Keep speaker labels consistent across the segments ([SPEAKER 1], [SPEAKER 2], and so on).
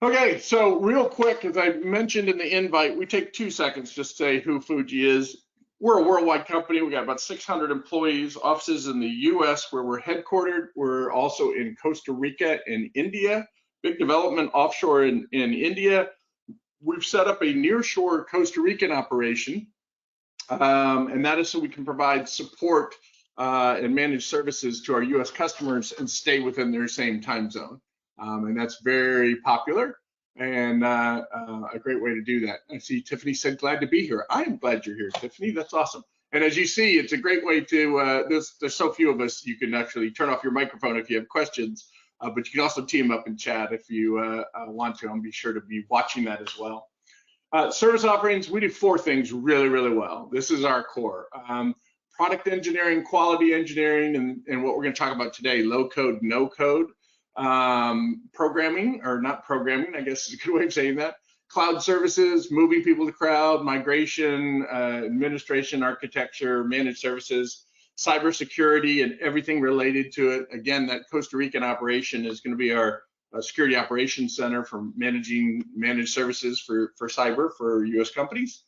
[SPEAKER 1] Okay, so real quick, as I mentioned in the invite, we take 2 seconds just to say who Fuji is. We're a worldwide company. We got about 600 employees, offices in the US where we're headquartered. We're also in Costa Rica and India, big development offshore in India. We've set up a nearshore Costa Rican operation, and that is so we can provide support and manage services to our US customers and stay within their same time zone. And that's very popular and a great way to do that. I see Tiffany said, glad to be here. I am glad you're here, Tiffany. That's awesome. And as you see, it's a great way to, there's so few of us, you can actually turn off your microphone if you have questions, but you can also team up and chat if you want to. I'll be sure to be watching that as well. Service offerings, we do 4 things really, really well. This is our core. Product engineering, quality engineering, and what we're going to talk about today, low code, no code. Programming, or not programming, I guess is a good way of saying that. Cloud services, moving people to cloud, migration, administration, architecture, managed services, cybersecurity, and everything related to it. Again, that Costa Rican operation is going to be our security operations center for managing managed services for cyber for US companies.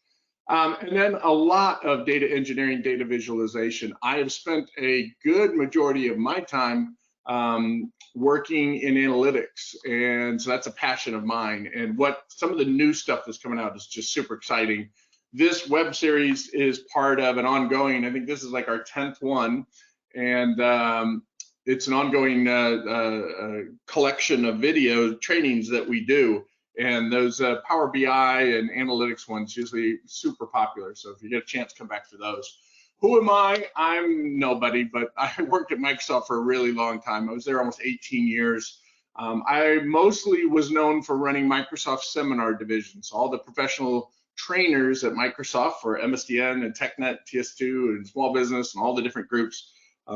[SPEAKER 1] And then a lot of data engineering, data visualization. I have spent a good majority of my time working in analytics, and so that's a passion of mine. And what some of the new stuff that's coming out is just super exciting. This web series is part of an ongoing, I think this is like our 10th one, and it's an ongoing collection of video trainings that we do. And those Power BI and analytics ones usually super popular. So if you get a chance, come back for those. Who am I? I'm nobody, but I worked at Microsoft for a really long time. I was there almost 18 years. I mostly was known for running Microsoft seminar divisions, all the professional trainers at Microsoft for MSDN and TechNet, TS2, and small business, and all the different groups.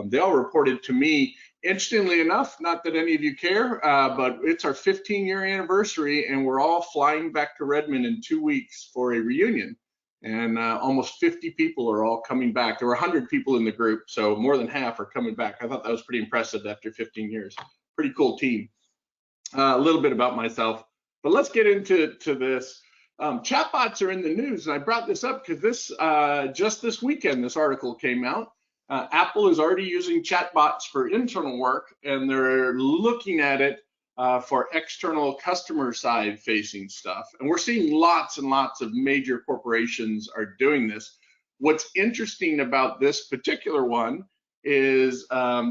[SPEAKER 1] They all reported to me. Interestingly enough, not that any of you care, but it's our 15-year anniversary, and we're all flying back to Redmond in 2 weeks for a reunion. And almost 50 people are all coming back. There were 100 people in the group, so more than half are coming back. I thought that was pretty impressive after 15 years. Pretty cool team. A little bit about myself, but let's get into this. Chatbots are in the news, and I brought this up because this just this weekend, this article came out. Apple is already using chatbots for internal work, and they're looking at it for external customer side facing stuff. And we're seeing lots and lots of major corporations are doing this. What's interesting about this particular one is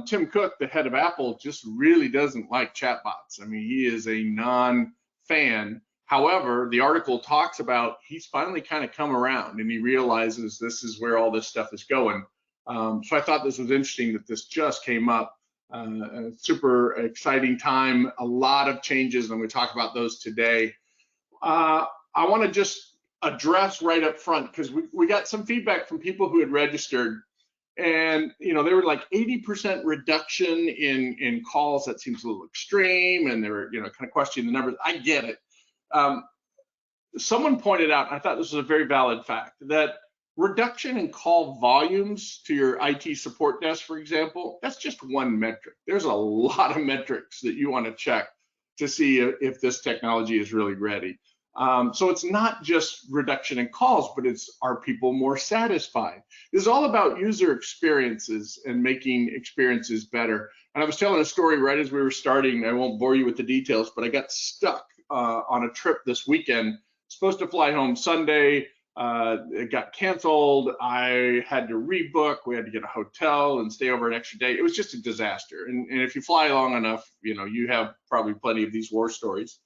[SPEAKER 1] Tim Cook, the head of Apple, just really doesn't like chatbots. I mean, he is a non-fan. However, the article talks about he's finally kind of come around and he realizes this is where all this stuff is going. So I thought this was interesting that this just came up. A super exciting time, a lot of changes, and we talk about those today. I want to just address right up front because we got some feedback from people who had registered, and they were like 80% reduction in calls. That seems a little extreme, and they were kind of questioning the numbers. I get it. Someone pointed out, and I thought this was a very valid fact, that reduction in call volumes to your IT support desk, for example, that's just one metric. There's a lot of metrics that you want to check to see if this technology is really ready. So it's not just reduction in calls, but it's, are people more satisfied? This is all about user experiences and making experiences better. And I was telling a story right as we were starting. I won't bore you with the details, but I got stuck on a trip this weekend. Supposed to fly home Sunday. It got canceled. I had to rebook. We had to get a hotel and stay over an extra day. It was just a disaster. And if you fly long enough, you have probably plenty of these war stories.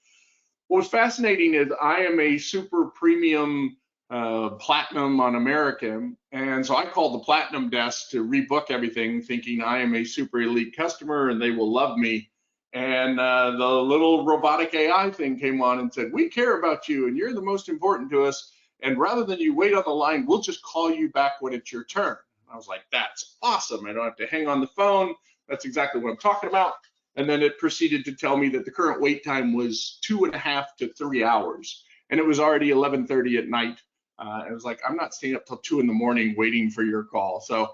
[SPEAKER 1] What was fascinating is I am a super premium platinum on American, and so I called the platinum desk to rebook everything, thinking I am a super elite customer and they will love me. And the little robotic AI thing came on and said, we care about you and you're the most important to us. And rather than you wait on the line, we'll just call you back when it's your turn. I was like, that's awesome. I don't have to hang on the phone. That's exactly what I'm talking about. And then it proceeded to tell me that the current wait time was 2.5 to 3 hours. And it was already 11:30 at night. It was like, I'm not staying up till 2 in the morning waiting for your call. So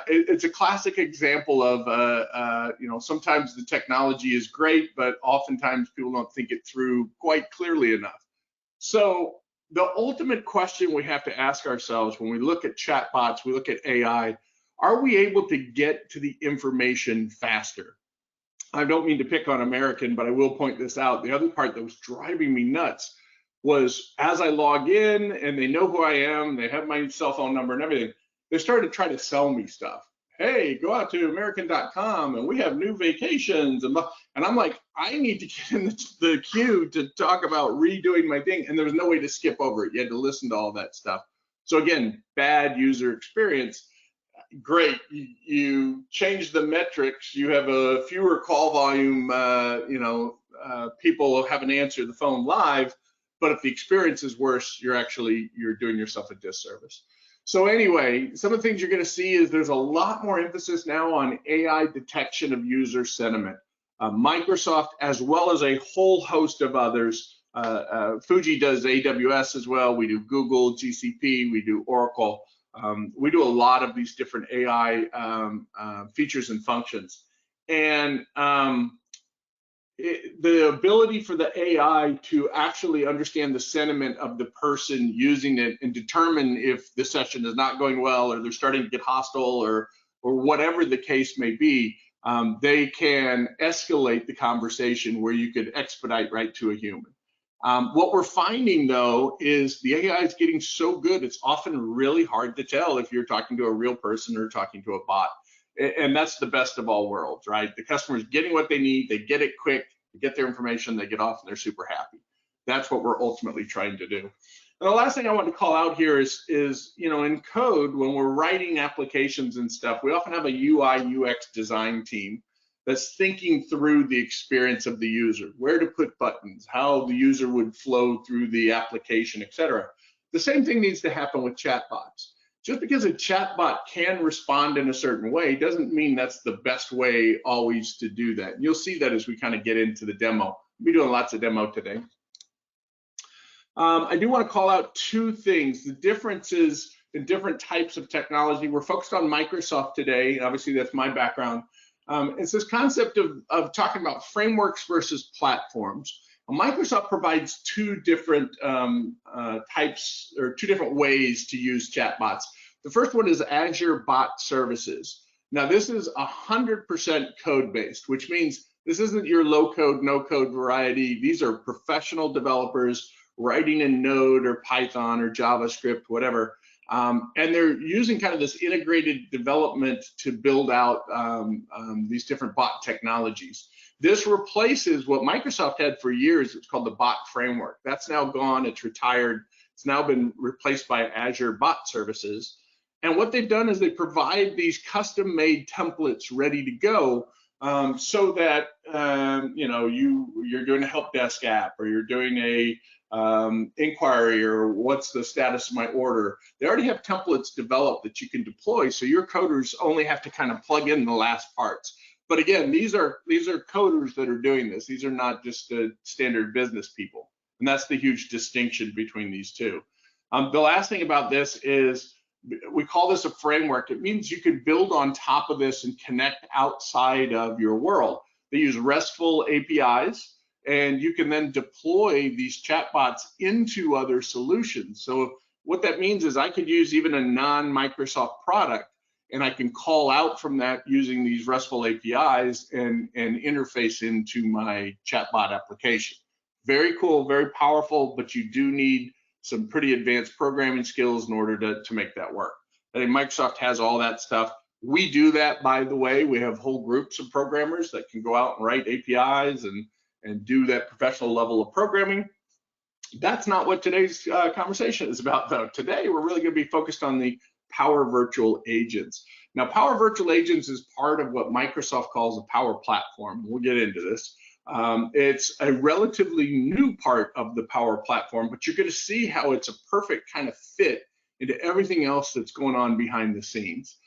[SPEAKER 1] it's a classic example of, sometimes the technology is great, but oftentimes people don't think it through quite clearly enough. So the ultimate question we have to ask ourselves when we look at chatbots, we look at AI, are we able to get to the information faster? I don't mean to pick on American, but I will point this out. The other part that was driving me nuts was as I log in and they know who I am, they have my cell phone number and everything, they started to try to sell me stuff. Hey, go out to American.com and we have new vacations. And I'm like, I need to get in the queue to talk about redoing my thing. And there was no way to skip over it. You had to listen to all that stuff. So again, bad user experience. Great, you change the metrics, you have a fewer call volume, people haven't answered the phone live, but if the experience is worse, you're doing yourself a disservice. So anyway, some of the things you're going to see is there's a lot more emphasis now on AI detection of user sentiment. Microsoft, as well as a whole host of others, Fuji does AWS as well, we do Google, GCP, we do Oracle. We do a lot of these different AI features and functions. And the ability for the AI to actually understand the sentiment of the person using it and determine if the session is not going well or they're starting to get hostile or whatever the case may be, they can escalate the conversation where you could expedite right to a human. What we're finding though is the AI is getting so good, it's often really hard to tell if you're talking to a real person or talking to a bot. And that's the best of all worlds, right? The customer's getting what they need, they get it quick, they get their information, they get off and they're super happy. That's what we're ultimately trying to do. And the last thing I want to call out here is in code, when we're writing applications and stuff, we often have a UI UX design team that's thinking through the experience of the user, where to put buttons, how the user would flow through the application, etc. The same thing needs to happen with chatbots. Just because a chatbot can respond in a certain way doesn't mean that's the best way always to do that. And you'll see that as we kind of get into the demo. We'll be doing lots of demo today. I do want to call out two things. The differences in different types of technology. We're focused on Microsoft today. Obviously, that's my background. It's this concept of talking about frameworks versus platforms. Microsoft provides two different types or two different ways to use chatbots. The first one is Azure Bot Services. Now, this is 100% code-based, which means this isn't your low-code, no-code variety. These are professional developers writing in Node or Python or JavaScript, whatever. And they're using kind of this integrated development to build out these different bot technologies. This replaces what Microsoft had for years. It's called the bot framework. That's now gone, it's retired. It's now been replaced by Azure Bot Services. And what they've done is they provide these custom-made templates ready to go so that you're doing a help desk app or you're doing a inquiry or what's the status of my order. They already have templates developed that you can deploy, so your coders only have to kind of plug in the last parts. But again, these are coders that are doing this. These are not just the standard business people, and that's the huge distinction between these two. The last thing about this is we call this a framework. It means you can build on top of this and connect outside of your world. They use RESTful APIs, and you can then deploy these chatbots into other solutions. So what that means is I could use even a non-Microsoft product, and I can call out from that using these RESTful APIs and interface into my chatbot application. Very cool, very powerful, but you do need some pretty advanced programming skills in order to make that work. I think Microsoft has all that stuff. We do that, by the way. We have whole groups of programmers that can go out and write APIs and do that professional level of programming. That's not what today's conversation is about, though. Today, we're really going to be focused on the Power Virtual Agents. Now, Power Virtual Agents is part of what Microsoft calls a Power Platform. We'll get into this. It's a relatively new part of the Power Platform, but you're going to see how it's a perfect kind of fit into everything else that's going on behind the scenes.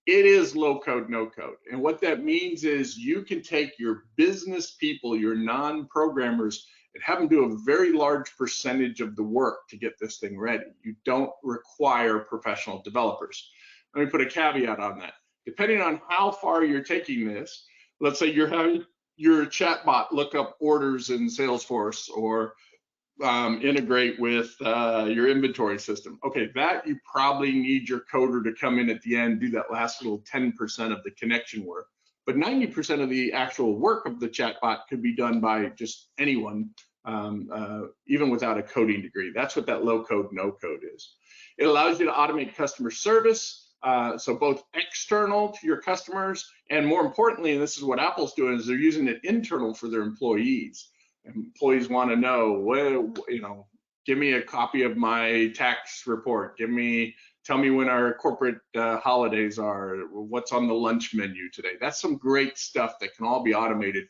[SPEAKER 1] It is low code, no code. And what that means is you can take your business people, your non-programmers, and have them do a very large percentage of the work to get this thing ready. You don't require professional developers. Let me put a caveat on that. Depending on how far you're taking this, let's say you're having your chatbot look up orders in Salesforce or integrate with your inventory system. Okay, that you probably need your coder to come in at the end, do that last little 10% of the connection work. But 90% of the actual work of the chatbot could be done by just anyone, even without a coding degree. That's what that low code, no code is. It allows you to automate customer service, so both external to your customers, and more importantly, and this is what Apple's doing, is they're using it internal for their employees. Employees want to know, well, you know, give me a copy of my tax report. Tell me when our corporate holidays are. What's on the lunch menu today? That's some great stuff that can all be automated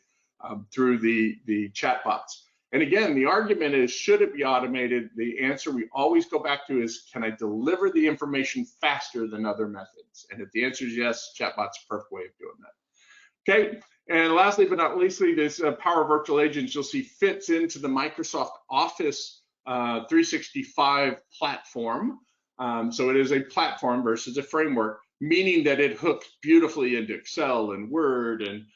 [SPEAKER 1] through the chatbots. And again, the argument is, should it be automated? The answer we always go back to is, can I deliver the information faster than other methods? And if the answer is yes, chatbot's a perfect way of doing that. Okay. And lastly, but not leastly, this Power Virtual Agents, you'll see, fits into the Microsoft Office 365 platform. So it is a platform versus a framework, meaning that it hooks beautifully into Excel and Word and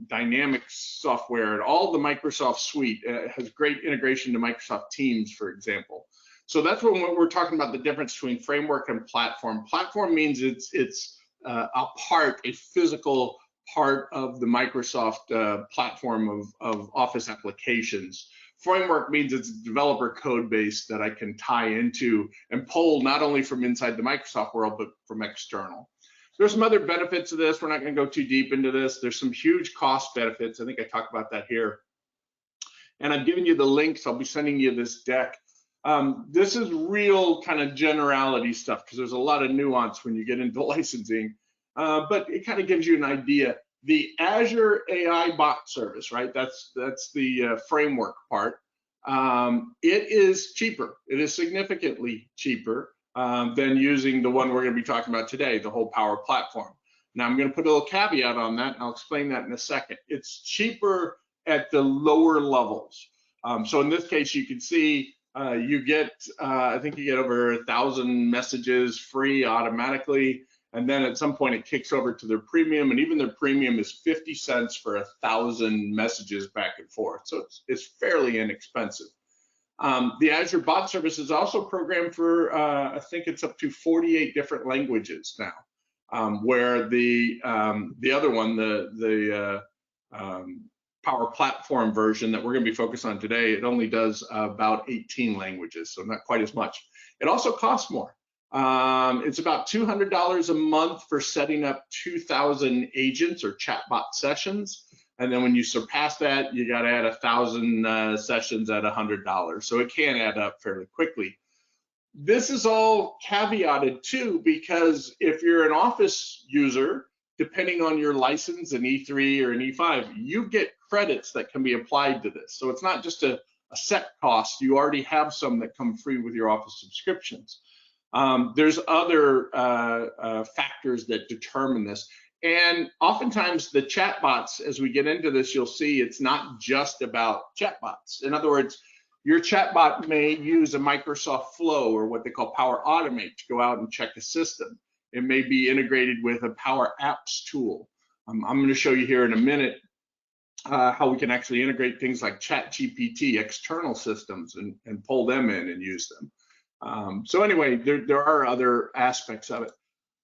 [SPEAKER 1] Dynamics software, and all the Microsoft suite. Has great integration to Microsoft Teams, for example. So that's when we're talking about the difference between framework and platform. Platform means it's a physical part of the Microsoft platform of Office applications. Framework means it's a developer code base that I can tie into and pull not only from inside the Microsoft world, but from external. There's some other benefits of this. We're not going to go too deep into this. There's some huge cost benefits. I think I talked about that here. And I've given you the links. I'll be sending you this deck. This is real kind of generality stuff, because there's a lot of nuance when you get into licensing. But it kind of gives you an idea. The Azure AI bot service, right? That's the framework part. It is cheaper. It is significantly cheaper than using the one we're going to be talking about today, the whole Power Platform. Now I'm going to put a little caveat on that, and I'll explain that in a second. It's cheaper at the lower levels. So in this case, you can see you get, I think you get over 1,000 messages free automatically. And then at some point it kicks over to their premium, and even their premium is 50 cents for 1,000 messages back and forth. So it's fairly inexpensive. The Azure bot service is also programmed for, I think it's up to 48 different languages now, where the other one, the Power Platform version that we're going to be focused on today, it only does about 18 languages, so not quite as much. It also costs more. It's about $200 a month for setting up 2,000 agents or chatbot sessions. And then when you surpass that, you got to add 1,000 sessions at $100. So it can add up fairly quickly. This is all caveated too, because if you're an Office user, depending on your license, an E3 or an E5, you get credits that can be applied to this. So it's not just a set cost. You already have some that come free with your Office subscriptions. There's other factors that determine this. And oftentimes the chatbots, as we get into this, you'll see it's not just about chatbots. In other words, your chatbot may use a Microsoft Flow or what they call Power Automate to go out and check a system. It may be integrated with a Power Apps tool. I'm going to show you here in a minute how we can actually integrate things like ChatGPT, external systems, and pull them in and use them. So anyway, there are other aspects of it.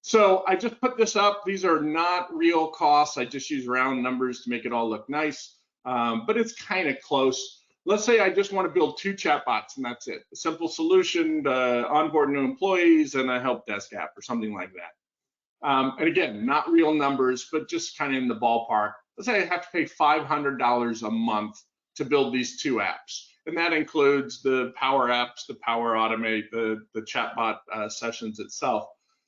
[SPEAKER 1] So I just put this up. These are not real costs. I just use round numbers to make it all look nice, but it's kind of close. Let's say I just want to build 2 chatbots and that's it. A simple solution to onboard new employees and a help desk app or something like that. And again, not real numbers, but just kind of in the ballpark. Let's say I have to pay $500 a month to build these 2 apps. And that includes the Power Apps, the Power Automate, the chatbot sessions itself.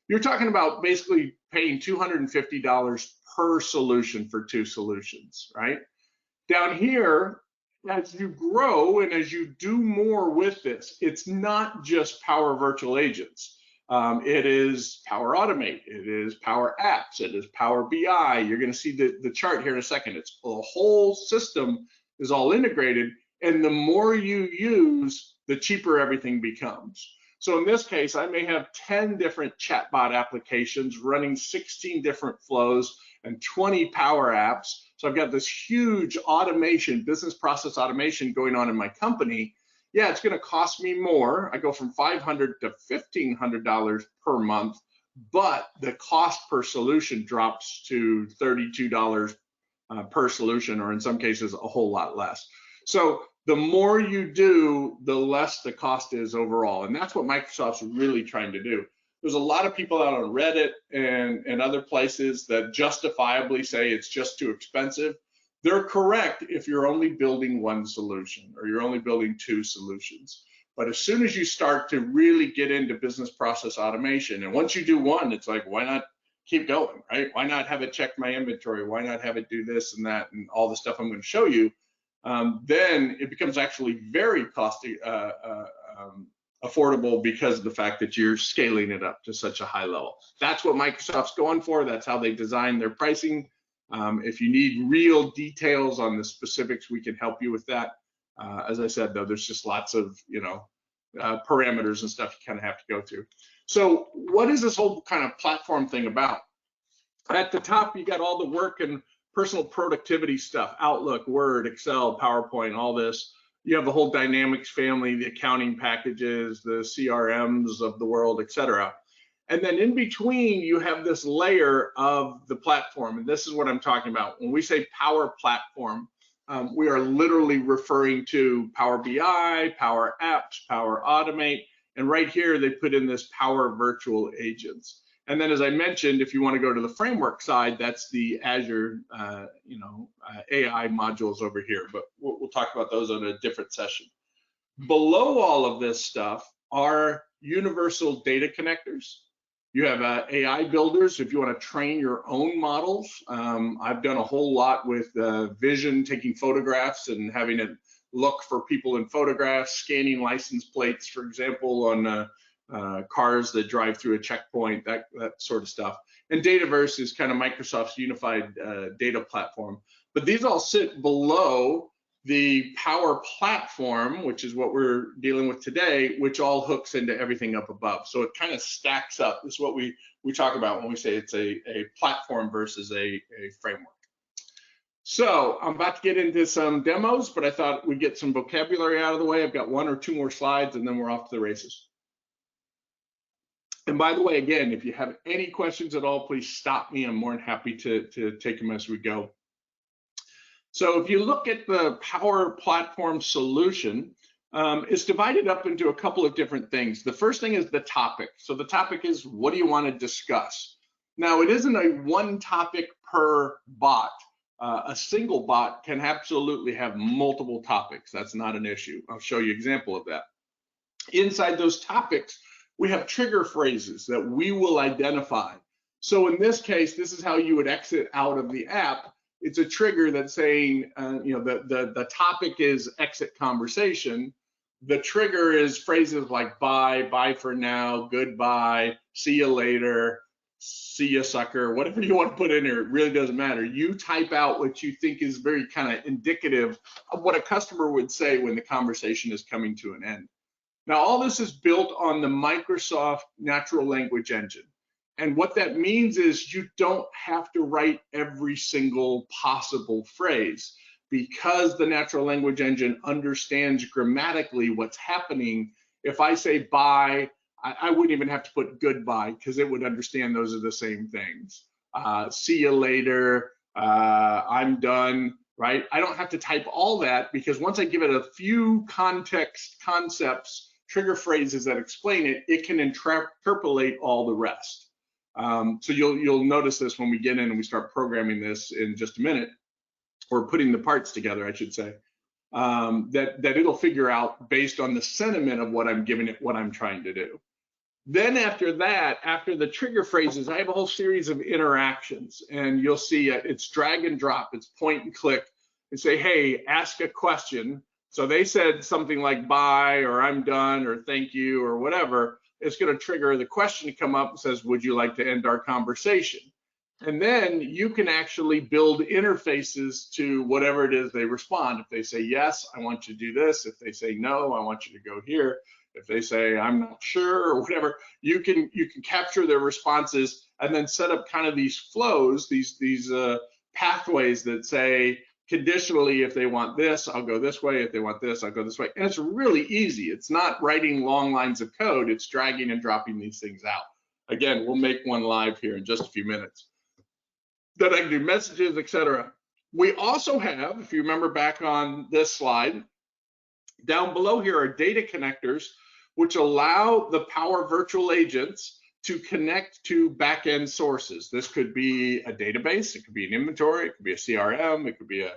[SPEAKER 1] You're talking about basically paying $250 per solution for 2 solutions, right? Down here, as you grow and as you do more with this, it's not just Power Virtual Agents. It is Power Automate, it is Power Apps, it is Power BI. You're going to see the chart here in a second. It's the whole system is all integrated. And the more you use, the cheaper everything becomes. So in this case, I may have 10 different chatbot applications running 16 different flows and 20 power apps. So I've got this huge automation, business process automation going on in my company. Yeah, it's going to cost me more. I go from $500 to $1,500 per month, but the cost per solution drops to $32 per solution, or in some cases, a whole lot less. So the more you do, the less the cost is overall. And that's what Microsoft's really trying to do. There's a lot of people out on Reddit and other places that justifiably say it's just too expensive. They're correct if you're only building one solution or you're only building two solutions. But as soon as you start to really get into business process automation, and once you do one, it's like, why not keep going, right? Why not have it check my inventory? Why not have it do this and that and all the stuff I'm going to show you? Then it becomes actually very affordable because of the fact that you're scaling it up to such a high level. That's what Microsoft's going for. That's how they design their pricing. If you need real details on the specifics, we can help you with that. As I said, though, there's just lots of, parameters and stuff you kind of have to go through. So what is this whole kind of platform thing about? At the top, you got all the work and personal productivity stuff, Outlook, Word, Excel, PowerPoint, all this. You have the whole Dynamics family, the accounting packages, the CRMs of the world, etc. And then in between, you have this layer of the platform. And this is what I'm talking about. When we say Power Platform, we are literally referring to Power BI, Power Apps, Power Automate, and right here, they put in this Power Virtual Agents. And then, as I mentioned, if you want to go to the framework side, that's the Azure, AI modules over here. But we'll talk about those on a different session. Below all of this stuff are universal data connectors. You have AI builders if you want to train your own models. I've done a whole lot with vision, taking photographs and having it look for people in photographs, scanning license plates, for example, on cars that drive through a checkpoint, that sort of stuff. And Dataverse is kind of Microsoft's unified data platform. But these all sit below the Power Platform, which is what we're dealing with today, which all hooks into everything up above. So it kind of stacks up. This is what we talk about when we say it's a platform versus a framework. So I'm about to get into some demos, but I thought we'd get some vocabulary out of the way. I've got one or two more slides, and then we're off to the races. And by the way, again, if you have any questions at all, please stop me. I'm more than happy to take them as we go. So if you look at the Power Platform solution, it's divided up into a couple of different things. The first thing is the topic. So the topic is, what do you want to discuss? Now, it isn't a one topic per bot. A single bot can absolutely have multiple topics. That's not an issue. I'll show you an example of that. Inside those topics, we have trigger phrases that we will identify. So in this case, this is how you would exit out of the app. It's a trigger that's saying, the topic is exit conversation. The trigger is phrases like bye for now, goodbye, see you later, see you sucker, whatever you want to put in there, it really doesn't matter. You type out what you think is very kind of indicative of what a customer would say when the conversation is coming to an end. Now, all this is built on the Microsoft Natural Language Engine. And what that means is you don't have to write every single possible phrase, because the Natural Language Engine understands grammatically what's happening. If I say bye, I wouldn't even have to put goodbye, because it would understand those are the same things. See you later, I'm done, right? I don't have to type all that, because once I give it a few concepts, trigger phrases that explain it, it can interpolate all the rest. So you'll notice this when we get in and we start programming this in just a minute, or putting the parts together, I should say, that it'll figure out based on the sentiment of what I'm giving it, what I'm trying to do. Then after that, after the trigger phrases, I have a whole series of interactions, and you'll see it's drag and drop, it's point and click, and say, hey, ask a question. So they said something like bye, or I'm done, or thank you, or whatever. It's going to trigger the question to come up and says, would you like to end our conversation? And then you can actually build interfaces to whatever it is they respond. If they say, yes, I want you to do this. If they say, no, I want you to go here. If they say, I'm not sure, or whatever, you can capture their responses and then set up kind of these flows, these pathways that say, conditionally, if they want this, I'll go this way. If they want this, I'll go this way. And it's really easy. It's not writing long lines of code. It's dragging and dropping these things out. Again, we'll make one live here in just a few minutes. Then I can do messages, etc. We also have, if you remember back on this slide, down below here are data connectors, which allow the Power Virtual Agents to connect to back-end sources. This could be a database, it could be an inventory, it could be a CRM, it could be a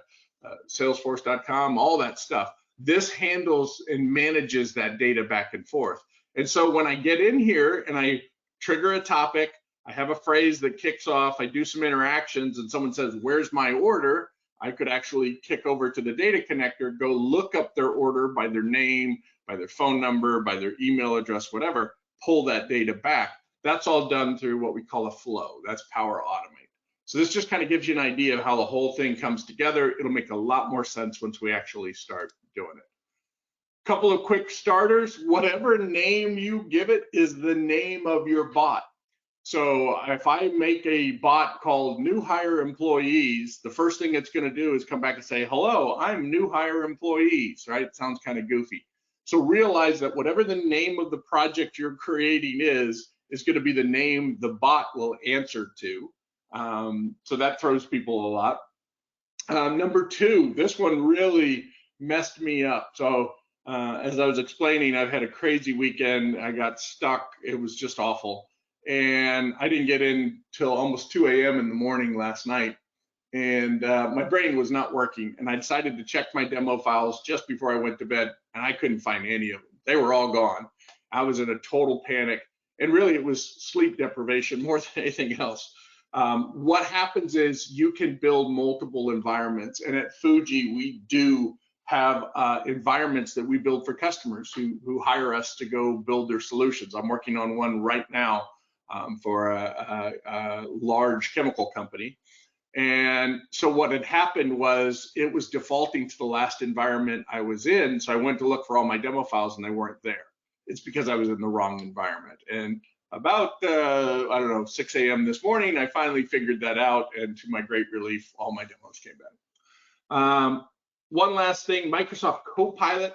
[SPEAKER 1] Salesforce.com, all that stuff. This handles and manages that data back and forth. And so when I get in here and I trigger a topic, I have a phrase that kicks off, I do some interactions, and someone says, where's my order? I could actually kick over to the data connector, go look up their order by their name, by their phone number, by their email address, whatever, pull that data back. That's all done through what we call a flow. That's Power Automate. So this just kind of gives you an idea of how the whole thing comes together. It'll make a lot more sense once we actually start doing it. Couple of quick starters. Whatever name you give it is the name of your bot. So if I make a bot called new hire employees, the first thing it's going to do is come back and say, hello, I'm new hire employees, right? It sounds kind of goofy. So realize that whatever the name of the project you're creating is going to be the name the bot will answer to. So that throws people a lot. Number two, this one really messed me up. So as I was explaining, I've had a crazy weekend. I got stuck. It was just awful. And I didn't get in till almost 2 a.m. in the morning last night. And my brain was not working. And I decided to check my demo files just before I went to bed, and I couldn't find any of them. They were all gone. I was in a total panic. And really, it was sleep deprivation more than anything else. What happens is you can build multiple environments. And at Fuji, we do have environments that we build for customers who hire us to go build their solutions. I'm working on one right now for a large chemical company. And so what had happened was it was defaulting to the last environment I was in. So I went to look for all my demo files and they weren't there. It's because I was in the wrong environment. And about, I don't know, 6 a.m. this morning, I finally figured that out. And to my great relief, all my demos came back. One last thing, Microsoft Copilot.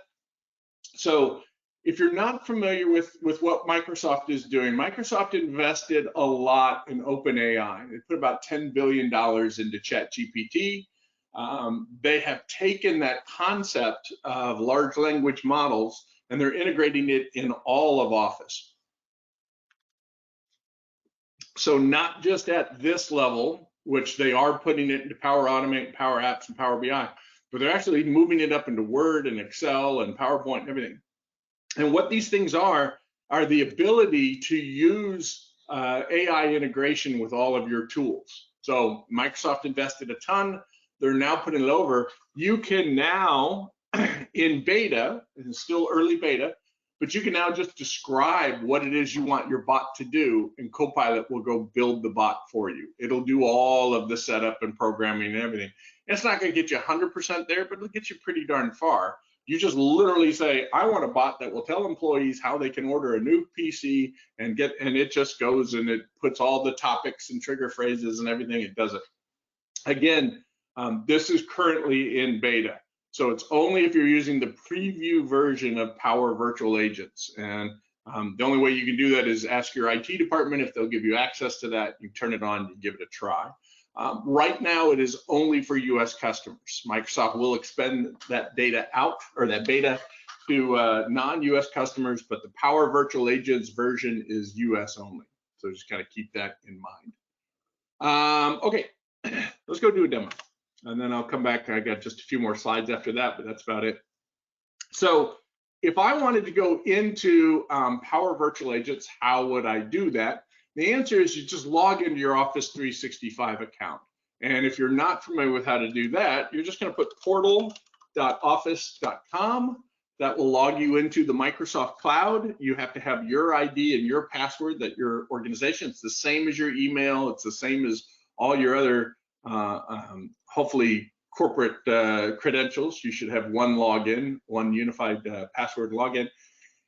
[SPEAKER 1] So if you're not familiar with what Microsoft is doing, Microsoft invested a lot in OpenAI. They put about $10 billion into ChatGPT. They have taken that concept of large language models and they're integrating it in all of Office. So not just at this level, which they are putting it into Power Automate, Power Apps, and Power BI, but they're actually moving it up into Word and Excel and PowerPoint and everything. And what these things are the ability to use AI integration with all of your tools. So Microsoft invested a ton. They're now putting it over. You can now, in beta, and it's still early beta, but you can now just describe what it is you want your bot to do, and Copilot will go build the bot for you. It'll do all of the setup and programming and everything. And it's not going to get you 100% there, but it'll get you pretty darn far. You just literally say, I want a bot that will tell employees how they can order a new PC and it just goes and it puts all the topics and trigger phrases and everything. It does it. Again, this is currently in beta. So it's only if you're using the preview version of Power Virtual Agents. And the only way you can do that is ask your IT department if they'll give you access to that. You turn it on, you give it a try. Right now, it is only for US customers. Microsoft will expand that data out, or that beta, to non-US customers, but the Power Virtual Agents version is US only. So just kind of keep that in mind. Okay, let's go do a demo. And then I'll come back. I got just a few more slides after that, but that's about it. So if I wanted to go into Power Virtual Agents, how would I do that? The answer is you just log into your Office 365 account. And if you're not familiar with how to do that, you're just going to put portal.office.com. That will log you into the Microsoft Cloud. You have to have your ID and your password that your organization, it's the same as your email. It's the same as all your other hopefully corporate credentials. You should have one login, one unified password login.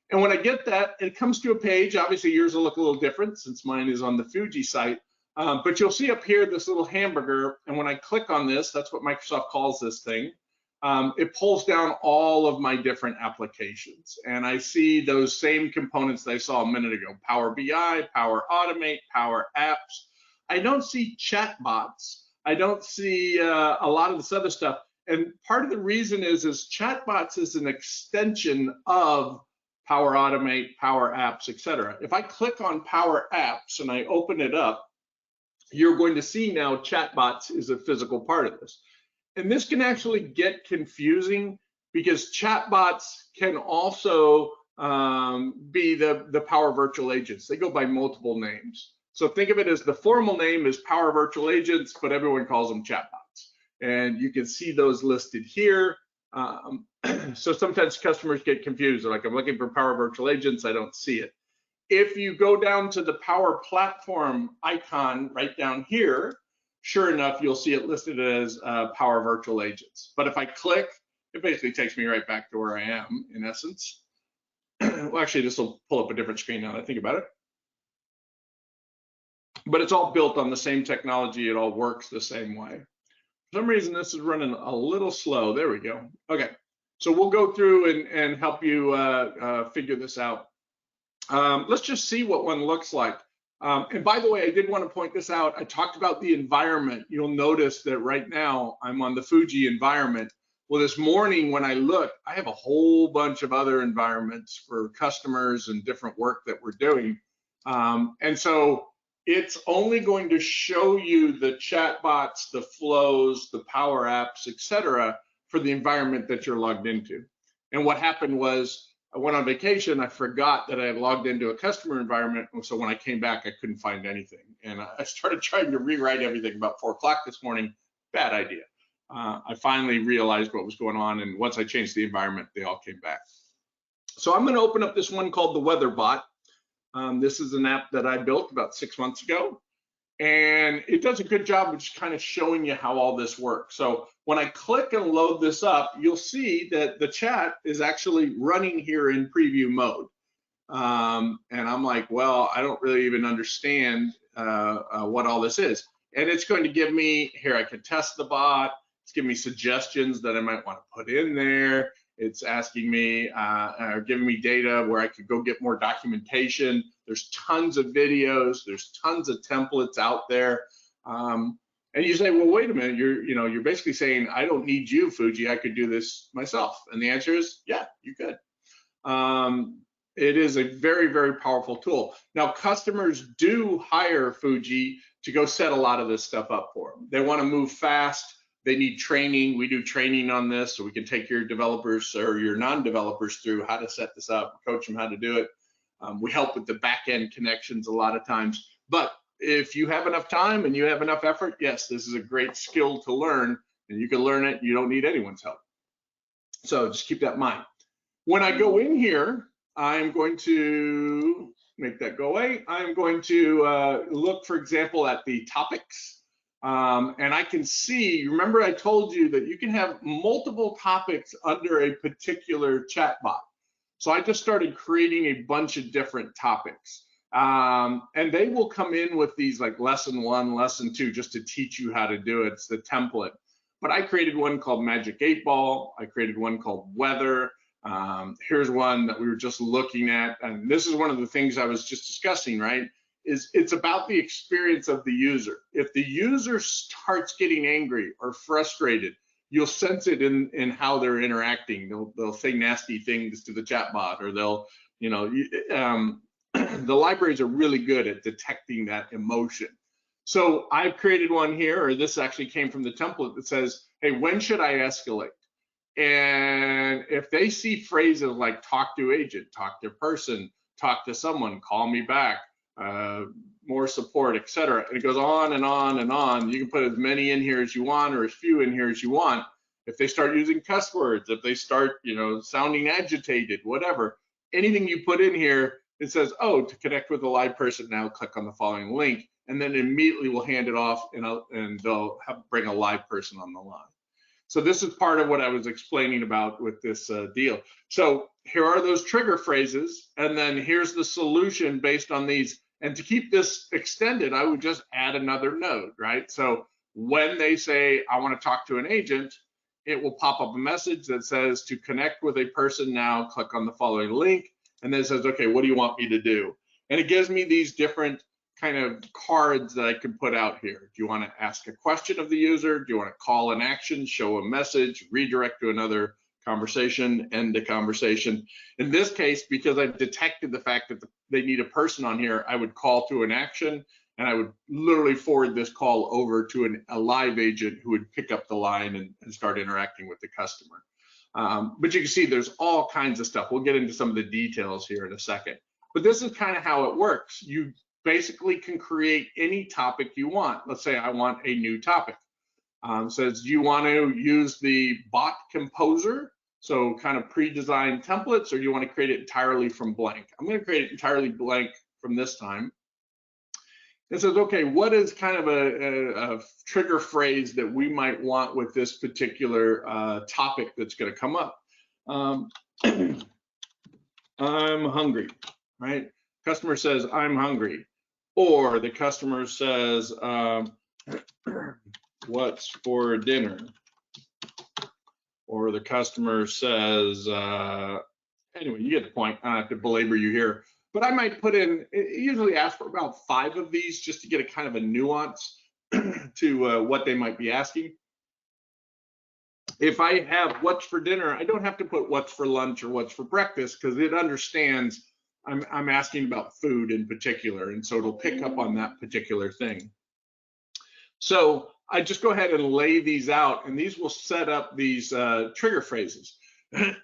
[SPEAKER 1] And when I get that, it comes to a page. Obviously, yours will look a little different since mine is on the Fuji site. But you'll see up here this little hamburger. And when I click on this, that's what Microsoft calls this thing. It pulls down all of my different applications. And I see those same components that I saw a minute ago: Power BI, Power Automate, Power Apps. I don't see chatbots. I don't see a lot of this other stuff. And part of the reason is chatbots is an extension of Power Automate, Power Apps, etc. If I click on Power Apps and I open it up, you're going to see now chatbots is a physical part of this. And this can actually get confusing because chatbots can also be the Power Virtual Agents. They go by multiple names. So think of it as the formal name is Power Virtual Agents, but everyone calls them chatbots. And you can see those listed here. So sometimes customers get confused. They're like, I'm looking for Power Virtual Agents, I don't see it. If you go down to the Power Platform icon right down here, sure enough, you'll see it listed as Power Virtual Agents. But if I click, it basically takes me right back to where I am, in essence. Well, actually, this will pull up a different screen now that I think about it. But it's all built on the same technology. It all works the same way. For some reason, this is running a little slow. There we go. Okay, so we'll go through and help you figure this out. Let's just see what one looks like. And by the way, I did want to point this out. I talked about the environment. You'll notice that right now I'm on the Fuji environment. Well, this morning when I looked, I have a whole bunch of other environments for customers and different work that we're doing. And so it's only going to show you the chatbots, the flows, the Power Apps, etc., for the environment that you're logged into. And what happened was I went on vacation. I forgot that I had logged into a customer environment. And so when I came back, I couldn't find anything. And I started trying to rewrite everything about 4 o'clock this morning. Bad idea. I finally realized what was going on. And once I changed the environment, they all came back. So I'm going to open up this one called the Weather Bot. This is an app that I built about 6 months ago, and it does a good job of just kind of showing you how all this works. So when I click and load this up, you'll see that the chat is actually running here in preview mode. And I'm like, well, I don't really even understand what all this is. And it's going to give me, here I can test the bot. It's giving me suggestions that I might want to put in there. It's asking me, or giving me data where I could go get more documentation. There's tons of videos. There's tons of templates out there. And you say, well, wait a minute. You're basically saying, I don't need you, Fuji. I could do this myself. And the answer is, yeah, you could. It is a very, very powerful tool. Now, customers do hire Fuji to go set a lot of this stuff up for them. They want to move fast. They need training. We do training on this, so we can take your developers or your non-developers through how to set this up, coach them how to do it. We help with the back-end connections a lot of times. But if you have enough time and you have enough effort, yes, this is a great skill to learn, and you can learn it. You don't need anyone's help. So just keep that in mind. When I go in here, I'm going to make that go away. I'm going to look, for example, at the topics. And I can see, remember I told you that you can have multiple topics under a particular chatbot. So I just started creating a bunch of different topics. And they will come in with these like lesson 1, lesson 2, just to teach you how to do it. It's the template. But I created one called Magic 8 Ball. I created one called Weather. Here's one that we were just looking at. And this is one of the things I was just discussing, right? It's about the experience of the user. If the user starts getting angry or frustrated, you'll sense it in how they're interacting. They'll say nasty things to the chatbot, or they'll, the libraries are really good at detecting that emotion. So I've created one here, or this actually came from the template that says, hey, when should I escalate? And if they see phrases like talk to agent, talk to person, talk to someone, call me back, more support, etc. And it goes on and on and on. You can put as many in here as you want, or as few in here as you want. If they start using cuss words, if they start, sounding agitated, whatever, anything you put in here, it says, oh, to connect with a live person now, click on the following link, and then immediately we'll hand it off, and they'll bring a live person on the line. So this is part of what I was explaining about with this deal. So here are those trigger phrases, and then here's the solution based on these. And to keep this extended, I would just add another node, right? So when they say, I want to talk to an agent, it will pop up a message that says, to connect with a person now, click on the following link. And then it says, okay, what do you want me to do? And it gives me these different kind of cards that I can put out here. Do you want to ask a question of the user? Do you want to call an action, show a message, redirect to another conversation, end the conversation? In this case, because I've detected the fact that they need a person on here, I would call to an action, and I would literally forward this call over to a live agent who would pick up the line and start interacting with the customer. But you can see there's all kinds of stuff. We'll get into some of the details here in a second. But this is kind of how it works. You basically can create any topic you want. Let's say I want a new topic. Says, do you want to use the bot composer? So kind of pre-designed templates, or do you want to create it entirely from blank? I'm going to create it entirely blank from this time. It says, okay, what is kind of a trigger phrase that we might want with this particular topic that's going to come up? I'm hungry, right? Customer says, I'm hungry. Or the customer says, what's for dinner? Or the customer says, anyway, you get the point. I don't have to belabor you here. But I might put in, usually ask for about 5 of these just to get a kind of a nuance to what they might be asking. If I have what's for dinner, I don't have to put what's for lunch or what's for breakfast, because it understands I'm asking about food in particular, and so it'll pick up on that particular thing. So I just go ahead and lay these out, and these will set up these trigger phrases.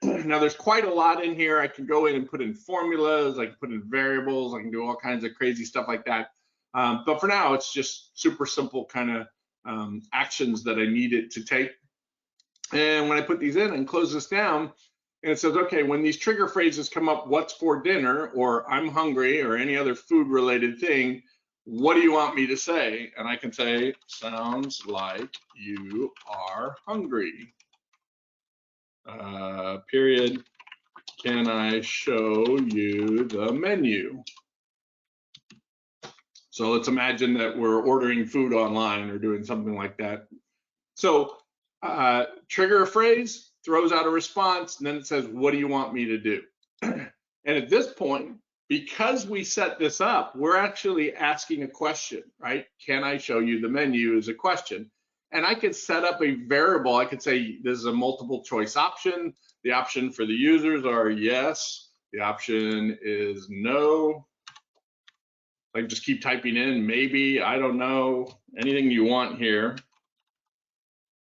[SPEAKER 1] Now there's quite a lot in here. I can go in and put in formulas, I can put in variables, I can do all kinds of crazy stuff like that. But for now, it's just super simple kind of actions that I need it to take. And when I put these in and close this down, and it says, okay, when these trigger phrases come up, what's for dinner, or I'm hungry, or any other food related thing, what do you want me to say? And I can say, sounds like you are hungry. Period. Can I show you the menu? So let's imagine that we're ordering food online or doing something like that. So trigger a phrase, throws out a response, and then it says, what do you want me to do? And at this point, because we set this up, we're actually asking a question, right? Can I show you the menu is a question. And I could set up a variable. I could say this is a multiple choice option. The option for the users are yes. The option is no. I can just keep typing in maybe, I don't know, anything you want here.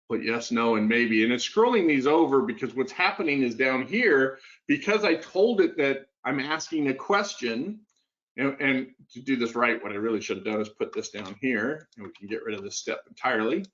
[SPEAKER 1] Put yes, no, and maybe. And it's scrolling these over because what's happening is down here, because I told it that I'm asking a question, and to do this right, what I really should have done is put this down here, and we can get rid of this step entirely.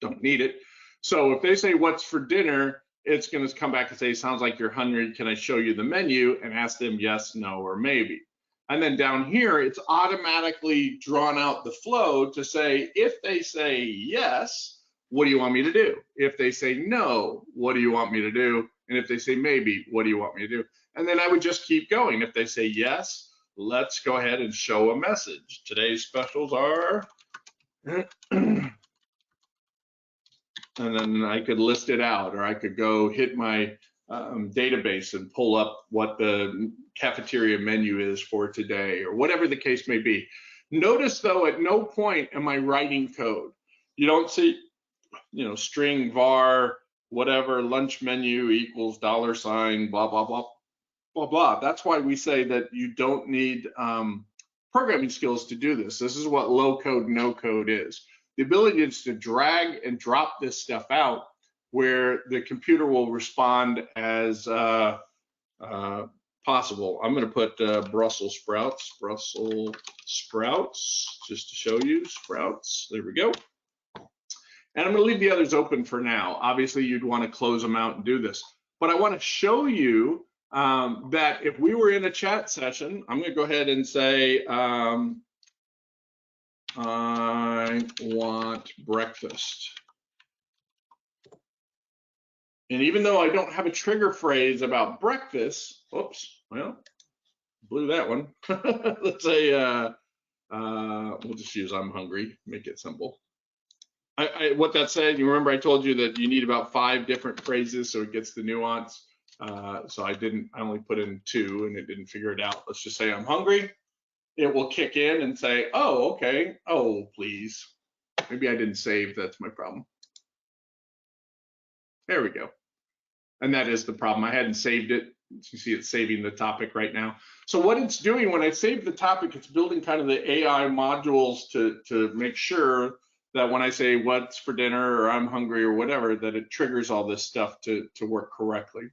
[SPEAKER 1] Don't need it. So if they say what's for dinner, it's going to come back and say, sounds like you're hungry. Can I show you the menu? And ask them yes, no, or maybe. And then down here, it's automatically drawn out the flow to say, if they say yes, what do you want me to do? If they say no, what do you want me to do? And if they say maybe, what do you want me to do? And then I would just keep going. If they say yes, let's go ahead and show a message. Today's specials are, and then I could list it out, or I could go hit my database and pull up what the cafeteria menu is for today, or whatever the case may be. Notice though, at no point am I writing code. You don't see, string var, whatever, lunch menu equals $, blah, blah, blah, blah, blah. That's why we say that you don't need programming skills to do this. This is what low code, no code is. The ability is to drag and drop this stuff out where the computer will respond as possible. I'm going to put Brussels sprouts, just to show you, sprouts. There we go. And I'm going to leave the others open for now. Obviously, you'd want to close them out and do this. But I want to show you that if we were in a chat session, I'm going to go ahead and say, I want breakfast. And even though I don't have a trigger phrase about breakfast, oops, well, blew that one. Let's say, we'll just use I'm hungry, make it simple. What that said, you remember I told you that you need about 5 different phrases so it gets the nuance. So I only put in 2 and it didn't figure it out. Let's just say I'm hungry. It will kick in and say, oh, okay, oh, please. Maybe I didn't save, that's my problem. There we go. And that is the problem. I hadn't saved it. You see it's saving the topic right now. So what it's doing when I save the topic, it's building kind of the AI modules to make sure that when I say what's for dinner or I'm hungry or whatever, that it triggers all this stuff to work correctly.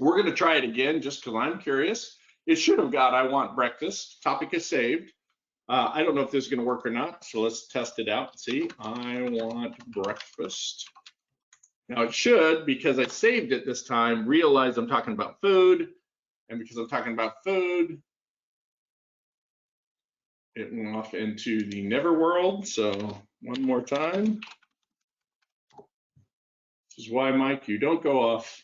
[SPEAKER 1] We're going to try it again just because I'm curious. It should have got I want breakfast. Topic is saved. I don't know if this is going to work or not, so let's test it out and see. I want breakfast. Now it should, because I saved it this time, realize I'm talking about food, and because I'm talking about food, it went off into the never world. So one more time. This is why, Mike, you don't go off.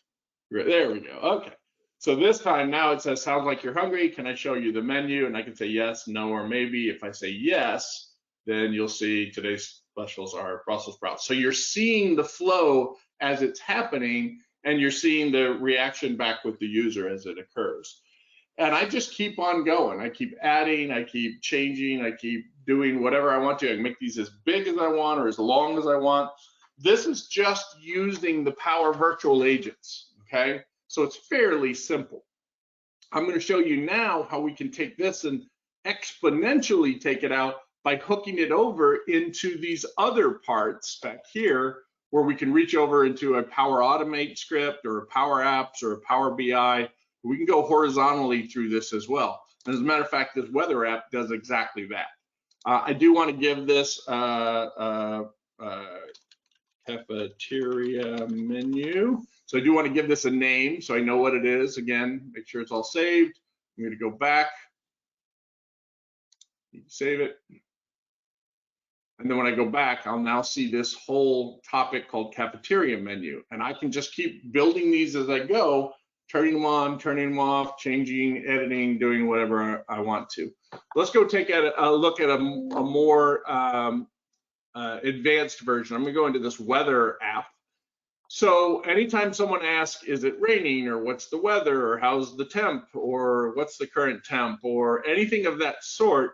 [SPEAKER 1] There we go. Okay. So this time now it says, sounds like you're hungry. Can I show you the menu? And I can say yes, no, or maybe. If I say yes, then you'll see today's specials are Brussels sprouts. So you're seeing the flow as it's happening, and you're seeing the reaction back with the user as it occurs. And I just keep on going. I keep adding, I keep changing, I keep doing whatever I want to. I can make these as big as I want or as long as I want. This is just using the power of virtual agents, okay? So it's fairly simple. I'm going to show you now how we can take this and exponentially take it out by hooking it over into these other parts back here, where we can reach over into a Power Automate script or a Power Apps or a Power BI. We can go horizontally through this as well. And as a matter of fact, this weather app does exactly that. I do want to give this cafeteria menu. So I do want to give this a name so I know what it is. Again, make sure it's all saved. I'm going to go back, save it. And then when I go back, I'll now see this whole topic called cafeteria menu. And I can just keep building these as I go, turning them on, turning them off, changing, editing, doing whatever I want to. Let's go take a look at a more advanced version. I'm going to go into this weather app. So anytime someone asks, is it raining, or what's the weather, or how's the temp, or what's the current temp, or anything of that sort,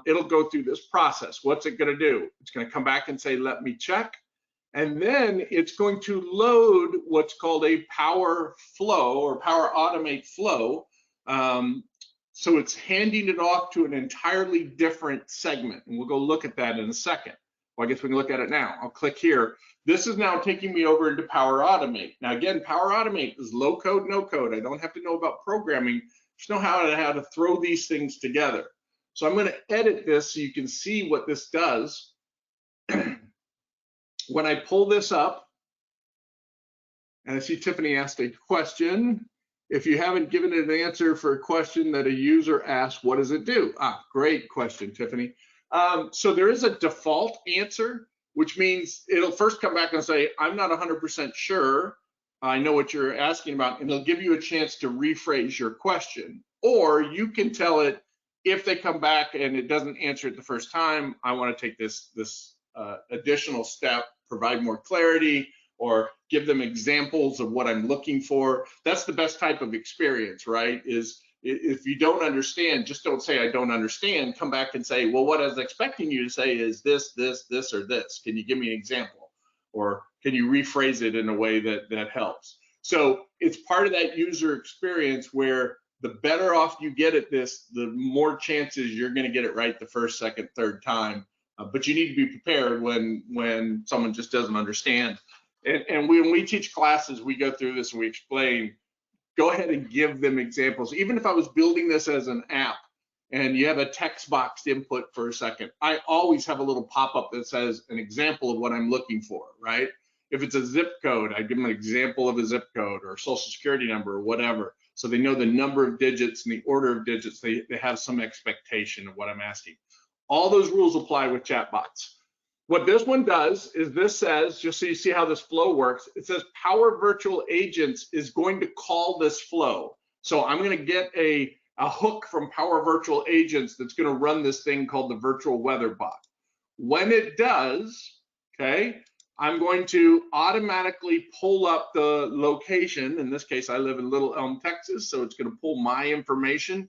[SPEAKER 1] it'll go through this process. What's it going to do? It's going to come back and say, let me check. And then it's going to load what's called a Power Flow or Power Automate flow. So it's handing it off to an entirely different segment. And we'll go look at that in a second. Well, I guess we can look at it now. I'll click here. This is now taking me over into Power Automate. Now, again, Power Automate is low code, no code. I don't have to know about programming. Just know how to throw these things together. So I'm going to edit this so you can see what this does. When I pull this up, and I see Tiffany asked a question. If you haven't given it an answer for a question that a user asked, what does it do? Great question, Tiffany. So there is a default answer, which means it'll first come back and say, I'm not 100% sure. I know what you're asking about, and it'll give you a chance to rephrase your question. Or you can tell it, if they come back and it doesn't answer it the first time, I want to take this additional step, provide more clarity, or give them examples of what I'm looking for. That's the best type of experience, right? Is if you don't understand, just don't say I don't understand. Come back and say, well, what I was expecting you to say is this, this, this, or this. Can you give me an example? Or can you rephrase it in a way that helps? So it's part of that user experience where the better off you get at this, the more chances you're going to get it right the first, second, third time. But you need to be prepared when someone just doesn't understand. And when we teach classes, we go through this and we explain, go ahead and give them examples. Even if I was building this as an app and you have a text box input for a second, I always have a little pop-up that says an example of what I'm looking for, right? If it's a zip code, I give them an example of a zip code or a social security number or whatever. So they know the number of digits and the order of digits, they have some expectation of what I'm asking. All those rules apply with chatbots. What this one does is this says, just so you see how this flow works, it says Power Virtual Agents is going to call this flow. So I'm going to get a hook from Power Virtual Agents that's going to run this thing called the virtual weather bot. When it does, okay, I'm going to automatically pull up the location. In this case, I live in Little Elm, Texas, so it's going to pull my information.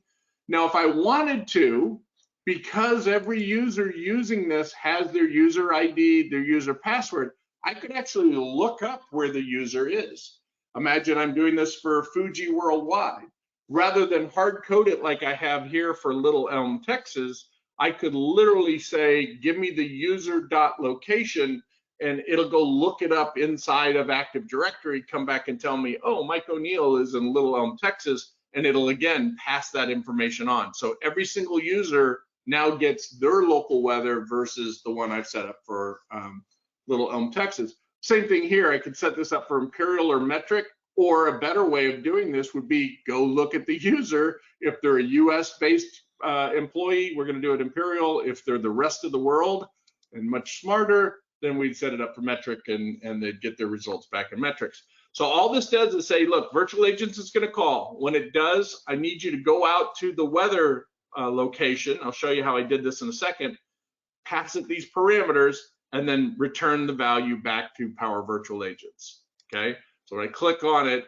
[SPEAKER 1] Now, if I wanted to, because every user using this has their user ID, their user password, I could actually look up where the user is. Imagine I'm doing this for Fuji Worldwide. Rather than hard code it like I have here for Little Elm, Texas, I could literally say, give me the user.location, and it'll go look it up inside of Active Directory, come back and tell me, oh, Mike O'Neill is in Little Elm, Texas, and it'll again pass that information on. So every single user now gets their local weather versus the one I've set up for Little Elm, Texas. Same thing here, I could set this up for imperial or metric, or a better way of doing this would be go look at the user. If they're a US-based employee, we're gonna do it imperial. If they're the rest of the world and much smarter, then we'd set it up for metric and they'd get their results back in metrics. So all this does is say, look, virtual agents is gonna call. When it does, I need you to go out to the weather location. I'll show you how I did this in a second. Pass it these parameters and then return the value back to Power Virtual Agents, okay? So when I click on it,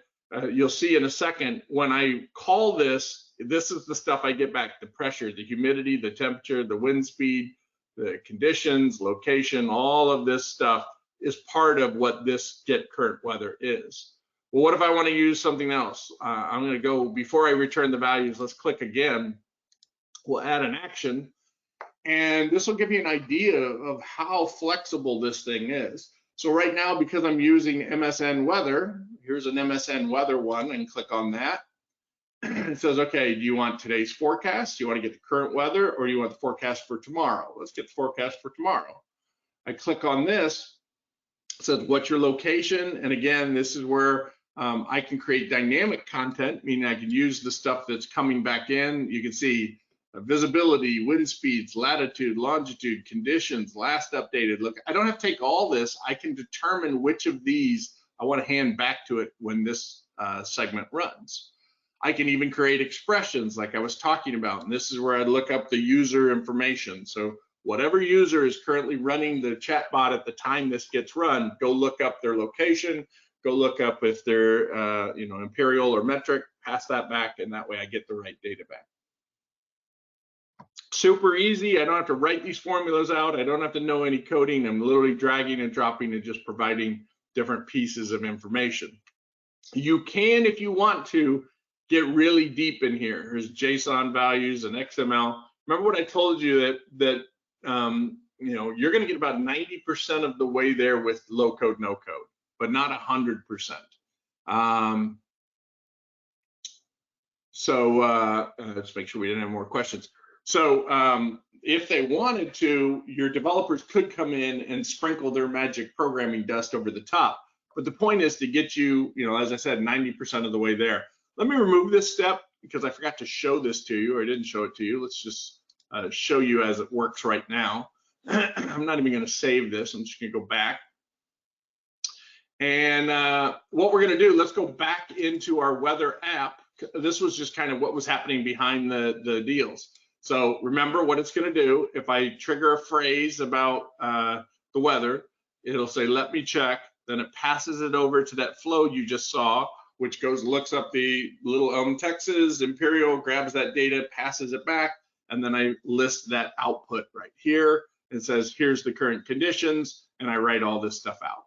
[SPEAKER 1] you'll see in a second, when I call this, this is the stuff I get back: the pressure, the humidity, the temperature, the wind speed, the conditions, location, all of this stuff is part of what this get current weather is. Well, what if I want to use something else? I'm going to go, before I return the values, let's click again. We'll add an action, and this will give you an idea of how flexible this thing is. So right now, because I'm using MSN weather, here's an MSN weather one, and click on that. It says, okay, do you want today's forecast? Do you want to get the current weather, or do you want the forecast for tomorrow? Let's get the forecast for tomorrow. I click on this. It says, what's your location? And again, this is where I can create dynamic content, meaning I can use the stuff that's coming back in. You can see visibility, wind speeds, latitude, longitude, conditions, last updated. Look, I don't have to take all this. I can determine which of these I want to hand back to it when this segment runs. I can even create expressions like I was talking about, and this is where I look up the user information. So whatever user is currently running the chatbot at the time this gets run, go look up their location, go look up if they're imperial or metric, pass that back, and that way I get the right data back. Super easy. I don't have to write these formulas out. I don't have to know any coding. I'm literally dragging and dropping and just providing different pieces of information. You can, if you want to, get really deep in here. Here's JSON values and XML. Remember what I told you that you're going to get about 90% of the way there with low code, no code, but not 100%. Let's make sure we didn't have more questions. So if they wanted to, your developers could come in and sprinkle their magic programming dust over the top. But the point is to get you, as I said, 90% of the way there. Let me remove this step because I forgot to show this to you, or I didn't show it to you. Let's just show you as it works right now. I'm not even going to save this. I'm just going to go back. And what we're going to do, let's go back into our weather app. This was just kind of what was happening behind the deals. So remember what it's going to do. If I trigger a phrase about the weather, it'll say, let me check. Then it passes it over to that flow you just saw, which goes, looks up the Little Elm, Texas, Imperial, grabs that data, passes it back, and then I list that output right here. It says, here's the current conditions, and I write all this stuff out.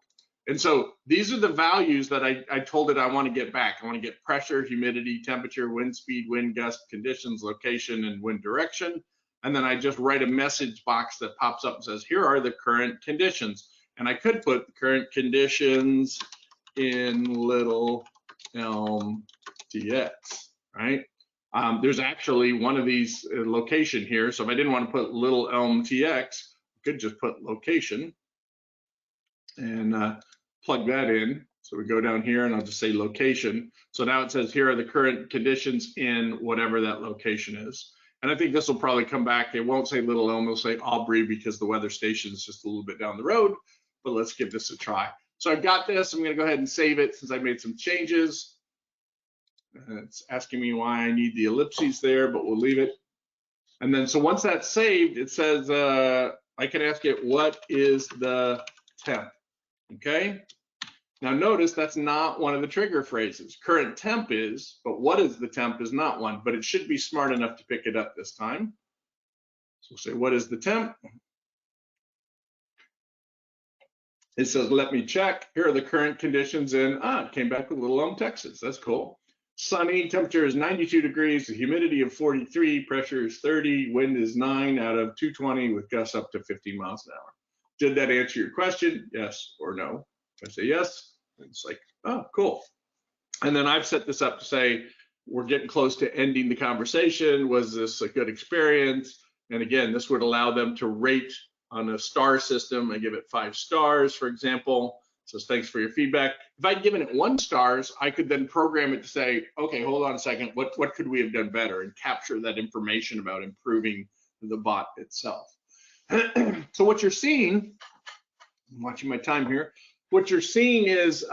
[SPEAKER 1] And so these are the values that I told it I want to get back. I want to get pressure, humidity, temperature, wind speed, wind gust, conditions, location, and wind direction. And then I just write a message box that pops up and says, here are the current conditions. And I could put the current conditions in Little Elm TX, right? There's actually one of these location here. So if I didn't want to put Little Elm TX, I could just put location and plug that in. So we go down here and I'll just say location. So now it says here are the current conditions in whatever that location is. And I think this will probably come back. It won't say Little Elm, it'll say Aubrey because the weather station is just a little bit down the road, but let's give this a try. So I've got this, I'm gonna go ahead and save it since I made some changes. It's asking me why I need the ellipses there, but we'll leave it. And then, so once that's saved, it says, I can ask it, what is the temp? Okay. Now notice that's not one of the trigger phrases. Current temp is, but what is the temp is not one, but it should be smart enough to pick it up this time. So we'll say, what is the temp? It says, let me check. Here are the current conditions in, it came back with Little Elm, Texas. That's cool. Sunny, temperature is 92 degrees, the humidity of 43, pressure is 30, wind is 9 out of 220 with gusts up to 15 miles an hour. Did that answer your question? Yes or no? If I say yes, it's like, oh, cool. And then I've set this up to say, we're getting close to ending the conversation. Was this a good experience? And again, this would allow them to rate on a star system. I give it 5 stars, for example. So thanks for your feedback. If I'd given it 1 star, I could then program it to say, okay, hold on a second, what could we have done better, and capture that information about improving the bot itself. So what you're seeing, I'm watching my time here, what you're seeing is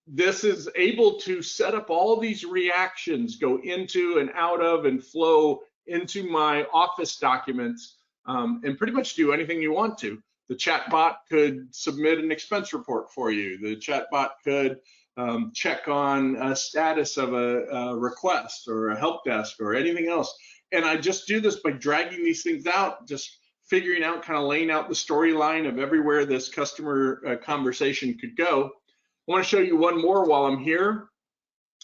[SPEAKER 1] this is able to set up all these reactions, go into and out of and flow into my Office documents, and pretty much do anything you want to. The chatbot could submit an expense report for you. The chatbot could check on a status of a request or a help desk or anything else. And I just do this by dragging these things out, just figuring out, kind of laying out the storyline of everywhere this customer conversation could go. I want to show you one more while I'm here.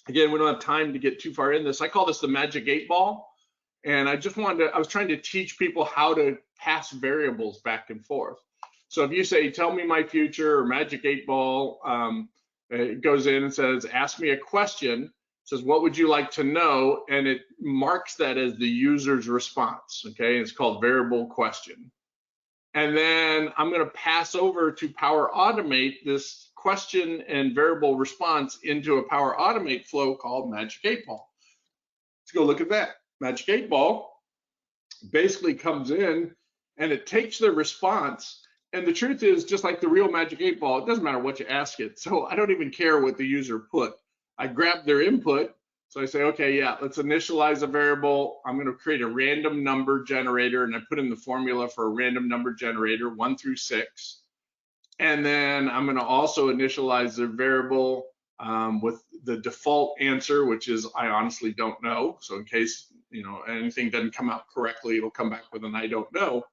[SPEAKER 1] Again, we don't have time to get too far in this. I call this the magic 8-ball. And I was trying to teach people how to pass variables back and forth. So if you say, tell me my future, or magic 8-ball, it goes in and says, ask me a question. It says, what would you like to know? And it marks that as the user's response, okay? It's called variable question. And then I'm gonna pass over to Power Automate this question and variable response into a Power Automate flow called magic 8-ball. Let's go look at that. Magic 8-ball basically comes in and it takes the response. And the truth is, just like the real magic 8-ball, it doesn't matter what you ask it. So I don't even care what the user put. I grab their input. So I say, okay, yeah, let's initialize a variable. I'm going to create a random number generator, and I put in the formula for a random number generator, 1 through 6. And then I'm going to also initialize the variable with the default answer, which is I honestly don't know. So in case anything doesn't come out correctly, it'll come back with an I don't know.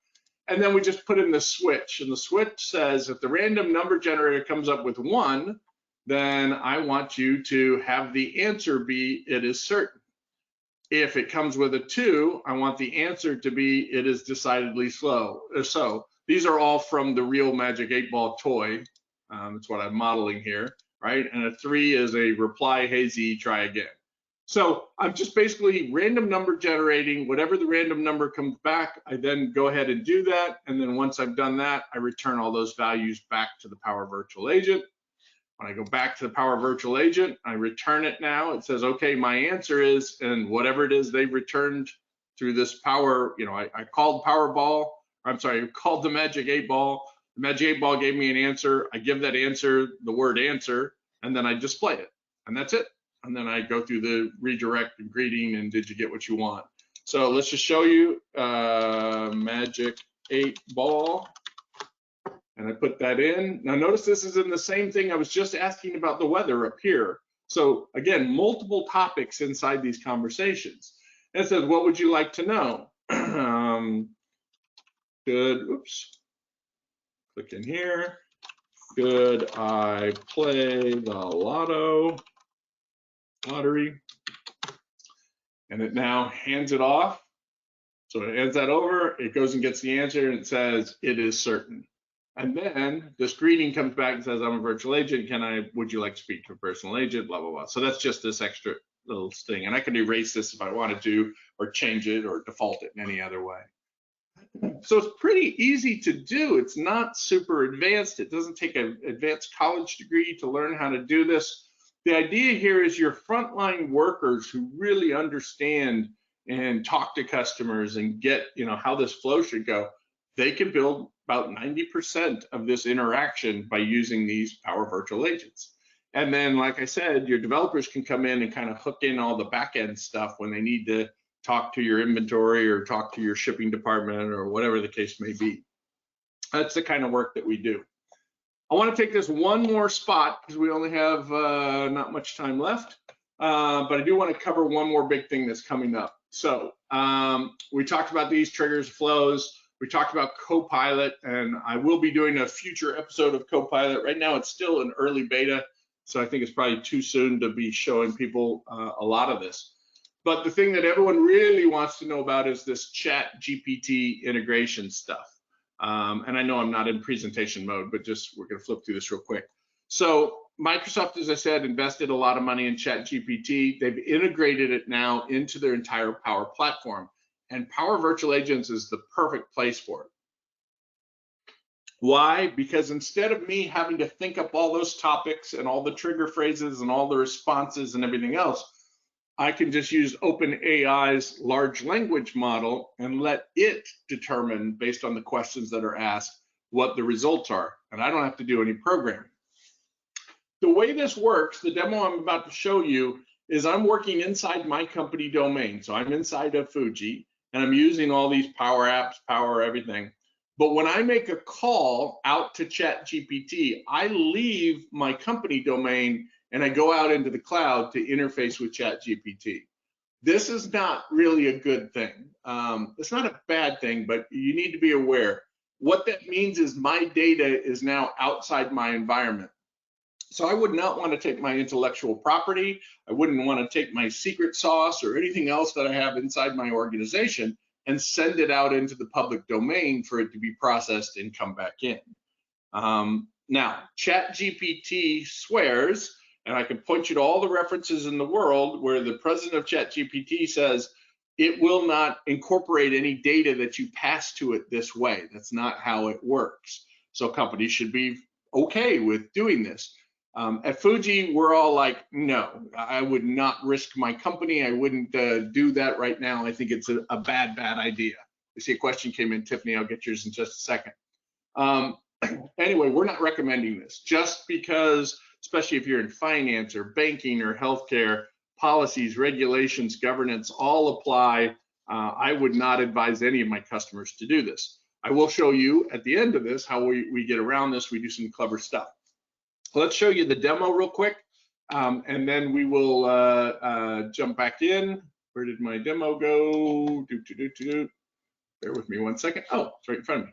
[SPEAKER 1] And then we just put in the switch, and the switch says if the random number generator comes up with 1, then I want you to have the answer be it is certain. If it comes with a 2, I want the answer to be it is decidedly slow. So these are all from the real magic 8-ball toy. That's what I'm modeling here, right? And a 3 is a reply, hey Z, try again. So I'm just basically random number generating. Whatever the random number comes back, I then go ahead and do that. And then once I've done that, I return all those values back to the Power Virtual Agent. When I go back to the Power Virtual Agent, I return it now. It says, okay, my answer is, and whatever it is they've returned through this Power, I called Powerball, I'm sorry, I called the Magic 8-ball. The Magic 8-ball gave me an answer. I give that answer, the word answer, and then I display it, and that's it. And then I go through the redirect and greeting and did you get what you want? So let's just show you Magic 8-ball. And I put that in. Now notice this is in the same thing I was just asking about the weather up here. So again, multiple topics inside these conversations. And it says, what would you like to know? Oops, click in here. Could I play the lottery? And it now hands it off. So it hands that over, it goes and gets the answer, and it says, it is certain. And then this greeting comes back and says, I'm a virtual agent. Would you like to speak to a personal agent? Blah, blah, blah. So that's just this extra little thing. And I can erase this if I wanted to, or change it, or default it in any other way. So it's pretty easy to do. It's not super advanced. It doesn't take an advanced college degree to learn how to do this. The idea here is your frontline workers who really understand and talk to customers and get, how this flow should go, they can build about 90% of this interaction by using these Power Virtual Agents. And then, like I said, your developers can come in and kind of hook in all the back end stuff when they need to talk to your inventory or talk to your shipping department or whatever the case may be. That's the kind of work that we do. I want to take this one more spot because we only have not much time left, but I do want to cover one more big thing that's coming up. So we talked about these triggers, flows. We talked about Copilot, and I will be doing a future episode of Copilot. Right now, it's still an early beta, so I think it's probably too soon to be showing people a lot of this. But the thing that everyone really wants to know about is this ChatGPT integration stuff. And I know I'm not in presentation mode, but we're going to flip through this real quick. So Microsoft, as I said, invested a lot of money in ChatGPT. They've integrated it now into their entire Power Platform. And Power Virtual Agents is the perfect place for it. Why? Because instead of me having to think up all those topics and all the trigger phrases and all the responses and everything else, I can just use OpenAI's large language model and let it determine, based on the questions that are asked, what the results are. And I don't have to do any programming. The way this works, the demo I'm about to show you, is I'm working inside my company domain. So I'm inside of Fuji, and I'm using all these Power Apps, Power everything. But when I make a call out to ChatGPT, I leave my company domain and I go out into the cloud to interface with ChatGPT. This is not really a good thing. It's not a bad thing, but you need to be aware. What that means is my data is now outside my environment. So I would not want to take my intellectual property. I wouldn't want to take my secret sauce or anything else that I have inside my organization and send it out into the public domain for it to be processed and come back in. Now, ChatGPT swears, and I can point you to all the references in the world where the president of ChatGPT says it will not incorporate any data that you pass to it this way. That's not how it works. So companies should be okay with doing this. At Fuji, we're all like, no, I would not risk my company. I wouldn't do that right now. I think it's a bad idea. I see a question came in, Tiffany. I'll get yours in just a second. Anyway, we're not recommending this just because, especially if you're in finance or banking or healthcare, policies, regulations, governance all apply. I would not advise any of my customers to do this. I will show you at the end of this how we get around this. We do some clever stuff. Let's show you the demo real quick, and then we will jump back in. Where did my demo go? Bear with me 1 second. Oh, it's right in front of me.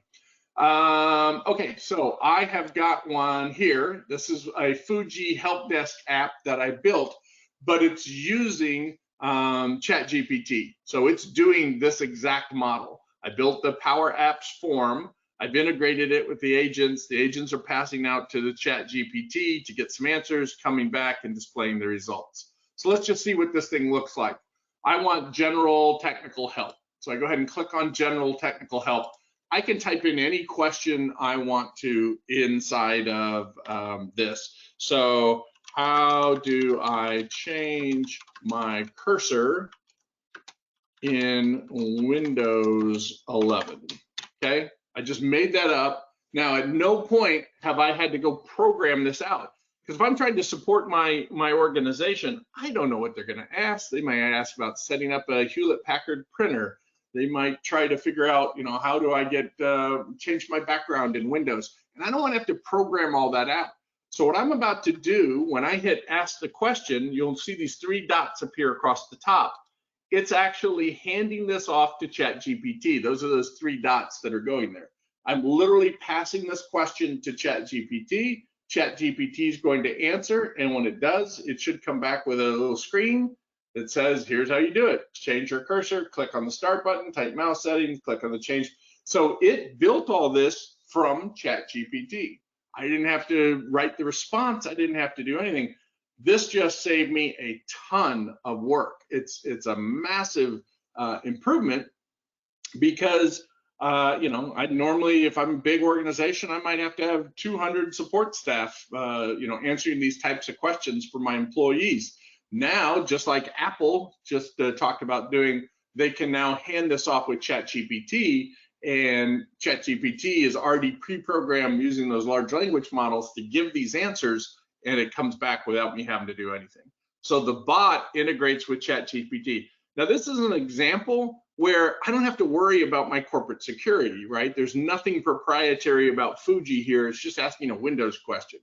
[SPEAKER 1] Okay, so I have got one here. This is a Fuji help desk app that I built, but it's using ChatGPT. So it's doing this exact model. I built the Power Apps form. I've integrated it with the agents. The agents are passing out to the ChatGPT to get some answers, coming back and displaying the results. So let's just see what this thing looks like. I want general technical help. So I go ahead and click on general technical help. I can type in any question I want to inside of this. So how do I change my cursor in Windows 11? Okay. I just made that up. Now, at no point have I had to go program this out. Because if I'm trying to support my organization, I don't know what they're going to ask. They might ask about setting up a Hewlett-Packard printer. They might try to figure out, how do I get change my background in Windows? And I don't want to have to program all that out. So what I'm about to do, when I hit ask the question, you'll see these 3 dots appear across the top. It's actually handing this off to ChatGPT. Those are those 3 dots that are going there. I'm literally passing this question to ChatGPT. ChatGPT is going to answer, and when it does, it should come back with a little screen that says, here's how you do it. Change your cursor, click on the start button, type mouse settings, click on the change. So it built all this from ChatGPT. I didn't have to write the response. I didn't have to do anything. This just saved me a ton of work. It's a massive improvement because I normally, if I'm a big organization, I might have to have 200 support staff, answering these types of questions for my employees. Now, just like Apple just talked about doing they can now hand this off with ChatGPT, and ChatGPT is already pre-programmed using those large language models to give these answers, and it comes back without me having to do anything. So the bot integrates with ChatGPT. Now, this is an example where I don't have to worry about my corporate security, right? There's nothing proprietary about Fuji here. It's just asking a Windows question.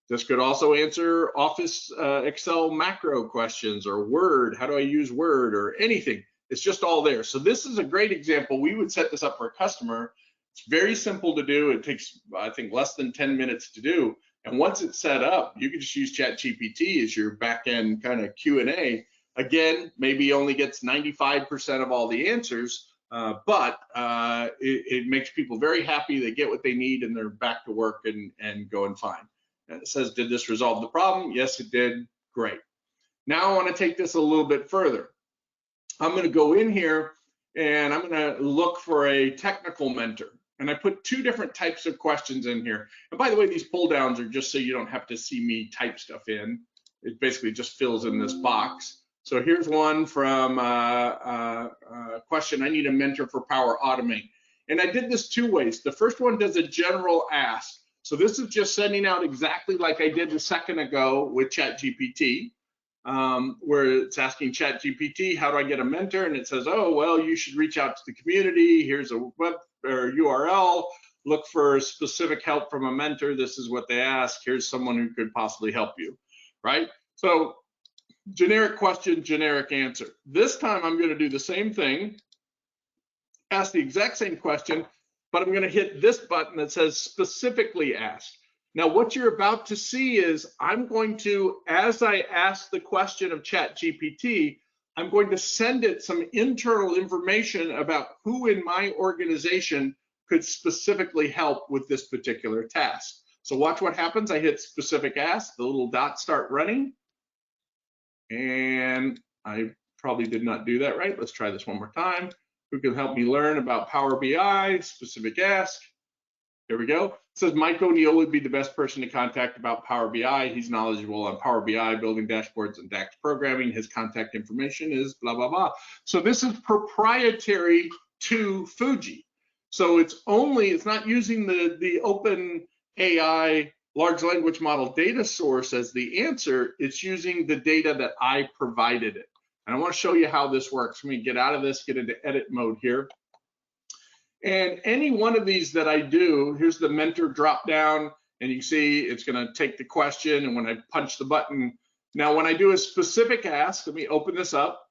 [SPEAKER 1] This could also answer Office Excel macro questions, or Word, how do I use Word, or anything. It's just all there. So this is a great example. We would set this up for a customer. It's very simple to do. It takes, I think, less than 10 minutes to do. And once it's set up, you can just use ChatGPT as your back-end kind of Q&A. Again, maybe only gets 95% of all the answers, but it makes people very happy. They get what they need, and they're back to work and going fine. And it says, did this resolve the problem? Yes, it did. Great. Now I want to take this a little bit further. I'm going to go in here, and I'm going to look for a technical mentor. And I put two different types of questions in here. And by the way, these pull downs are just so you don't have to see me type stuff in. It basically just fills in this box. So here's one from question, I need a mentor for Power Automate. And I did this two ways. The first one does a general ask. So this is just sending out exactly like I did a second ago with ChatGPT, where it's asking ChatGPT, how do I get a mentor? And it says, oh, well, you should reach out to the community. Here's a web or URL. Look for specific help from a mentor. This is what they ask. Here's someone who could possibly help you, right? So generic question, generic answer. This time I'm going to do the same thing, ask the exact same question, but I'm going to hit this button that says specifically ask. Now, what you're about to see is I'm going to, as I ask the question of ChatGPT, I'm going to send it some internal information about who in my organization could specifically help with this particular task. So watch what happens. I hit specific ask, the little dots start running. And I probably did not do that right. Let's try this one more time. Who can help me learn about Power BI? Specific ask. There we go. It says Mike O'Neill would be the best person to contact about Power BI. He's knowledgeable on Power BI, building dashboards and DAX programming. His contact information is blah, blah, blah. So this is proprietary to Fuji. So it's not using the open AI large language model data source as the answer. It's using the data that I provided it. And I want to show you how this works. Let me get out of this, get into edit mode here. And any one of these that I do, here's the mentor drop down, and you can see it's going to take the question. And when I punch the button, now when I do a specific ask, let me open this up.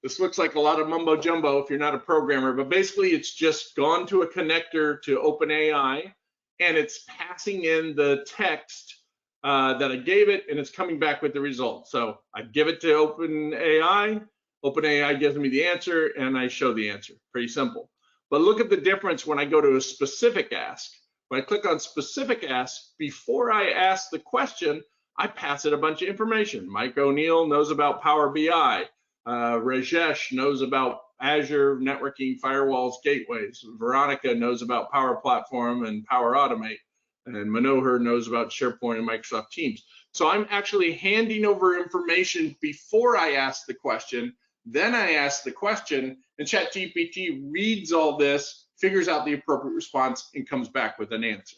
[SPEAKER 1] This looks like a lot of mumbo jumbo if you're not a programmer, but basically it's just gone to a connector to OpenAI, and it's passing in the text that I gave it, and it's coming back with the result. So I give it to OpenAI, OpenAI gives me the answer, and I show the answer. Pretty simple. But look at the difference when I go to a specific ask. When I click on specific ask, before I ask the question, I pass it a bunch of information. Mike O'Neill knows about Power BI. Rajesh knows about Azure networking, firewalls, gateways. Veronica knows about Power Platform and Power Automate. And Manohar knows about SharePoint and Microsoft Teams. So I'm actually handing over information before I ask the question. Then I ask the question, and ChatGPT reads all this, figures out the appropriate response, and comes back with an answer.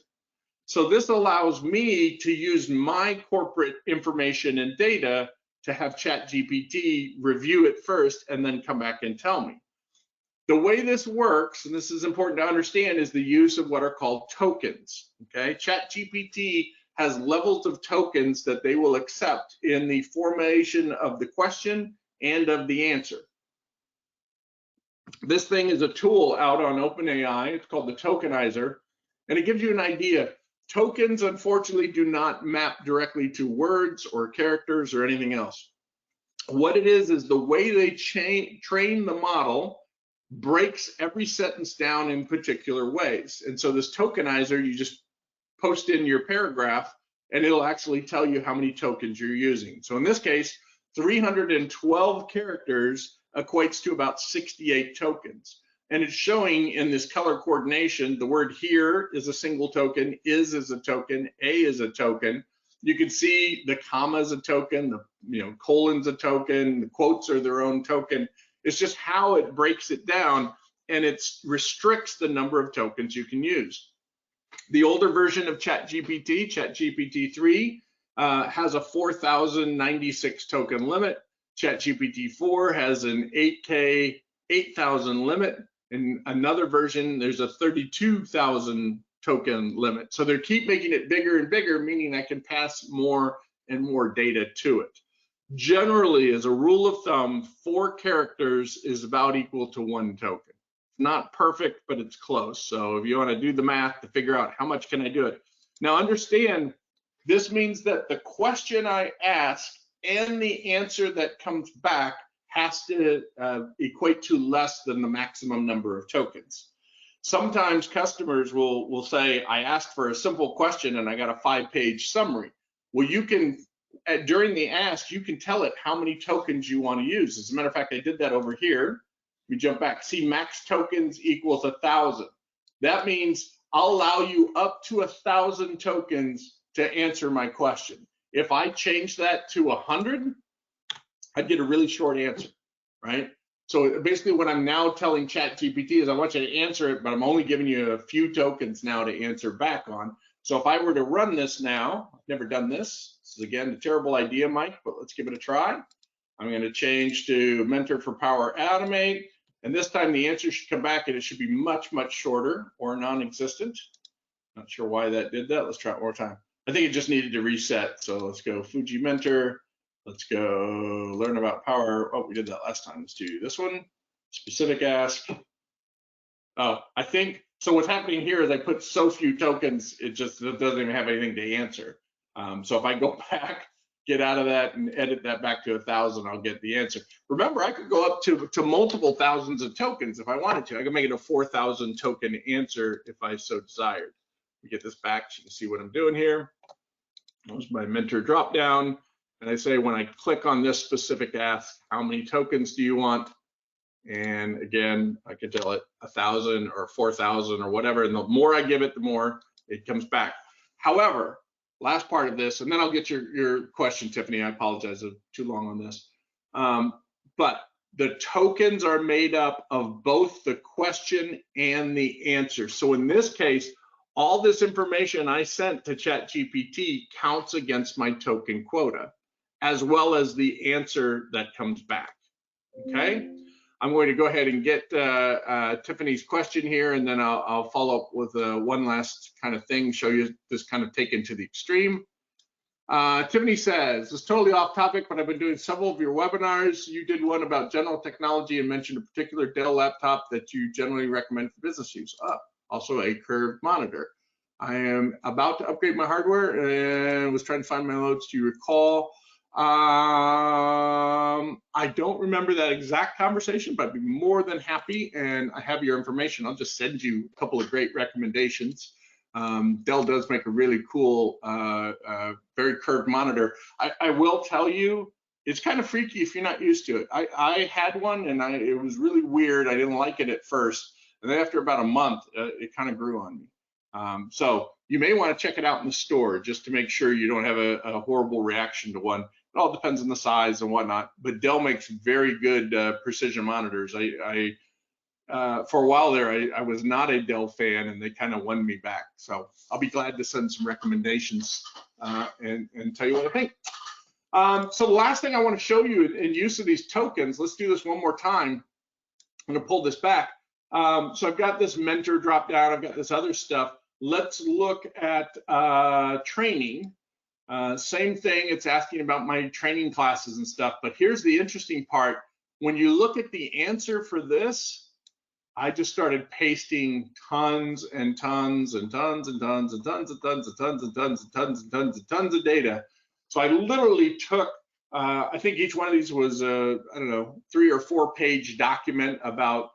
[SPEAKER 1] So this allows me to use my corporate information and data to have ChatGPT review it first and then come back and tell me. The way this works, and this is important to understand, is the use of what are called tokens. Okay, ChatGPT has levels of tokens that they will accept in the formation of the question and of the answer. This thing is a tool out on OpenAI. It's called the tokenizer, and it gives you an idea. Tokens, unfortunately, do not map directly to words or characters or anything else. What it is the way they train the model breaks every sentence down in particular ways. And so this tokenizer, you just post in your paragraph, and it'll actually tell you how many tokens you're using. So in this case, 312 characters equates to about 68 tokens. And it's showing in this color coordination, the word here is a single token, is a token, a is a token. You can see the comma is a token, the colon's a token, the quotes are their own token. It's just how it breaks it down, and it restricts the number of tokens you can use. The older version of ChatGPT, ChatGPT 3, has a 4,096 token limit. ChatGPT 4 has an 8K 8,000 limit. In another version, there's a 32,000 token limit. So they keep making it bigger and bigger, meaning I can pass more and more data to it. Generally, as a rule of thumb, 4 characters is about equal to 1 token. Not perfect, but it's close. So if you want to do the math to figure out how much can I do it. Now understand, this means that the question I ask and the answer that comes back has to equate to less than the maximum number of tokens. Sometimes customers will say, I asked for a simple question and I got a 5-page summary. Well, you can, during the ask, you can tell it how many tokens you want to use. As a matter of fact, I did that over here. We jump back, see max tokens equals 1,000. That means I'll allow you up to 1,000 tokens to answer my question. If I change that to 100, I'd get a really short answer, right? So basically what I'm now telling ChatGPT is I want you to answer it, but I'm only giving you a few tokens now to answer back on. So if I were to run this now, I've never done this. This is again a terrible idea, Mike, but let's give it a try. I'm going to change to Mentor for Power Automate. And this time the answer should come back and it should be much, much shorter or non-existent. Not sure why that did that. Let's try it one more time. I think it just needed to reset. So let's go Fuji Mentor. Let's go learn about power. Oh, we did that last time. Let's do this one. Specific ask. Oh, I think, so what's happening here is I put so few tokens, it just doesn't even have anything to answer. So if I go back, get out of that and edit that back to 1,000, I'll get the answer. Remember, I could go up to multiple thousands of tokens if I wanted to. I could make it a 4,000 token answer if I so desired. We get this back so you can see what I'm doing here. There's my mentor drop down. And I say, when I click on this specific ask, how many tokens do you want? And again, I could tell it 1,000 or 4,000 or whatever. And the more I give it, the more it comes back. However, last part of this, and then I'll get your question, Tiffany. I apologize, I'm too long on this. But the tokens are made up of both the question and the answer. So in this case, all this information I sent to ChatGPT counts against my token quota, as well as the answer that comes back, okay? I'm going to go ahead and get Tiffany's question here, and then I'll follow up with one last kind of thing, show you this kind of taken to the extreme. Tiffany says, this is totally off topic, but I've been doing several of your webinars. You did one about general technology and mentioned a particular Dell laptop that you generally recommend for business use. Also a curved monitor. I am about to upgrade my hardware and was trying to find my notes. Do you recall? I don't remember that exact conversation, but I'd be more than happy, and I have your information. I'll just send you a couple of great recommendations. Dell does make a really cool, very curved monitor. I will tell you, it's kind of freaky if you're not used to it. I had one, and it was really weird. I didn't like it at first, and then after about a month, it kind of grew on me. So you may want to check it out in the store just to make sure you don't have a horrible reaction to one. It all depends on the size and whatnot, but Dell makes very good precision monitors. For a while there, I was not a Dell fan, and they kind of won me back. So I'll be glad to send some recommendations and tell you what I think. So the last thing I want to show you in use of these tokens, let's do this one more time. I'm going to pull this back. So I've got this mentor drop down. I've got this other stuff. Let's look at training. Same thing, it's asking about my training classes and stuff, but here's the interesting part. When you look at the answer for this, I just started pasting tons and tons and tons and tons and tons and tons and tons and tons and tons and tons and tons of data. So I literally took, I think each one of these was, I don't know, 3 or 4 page document about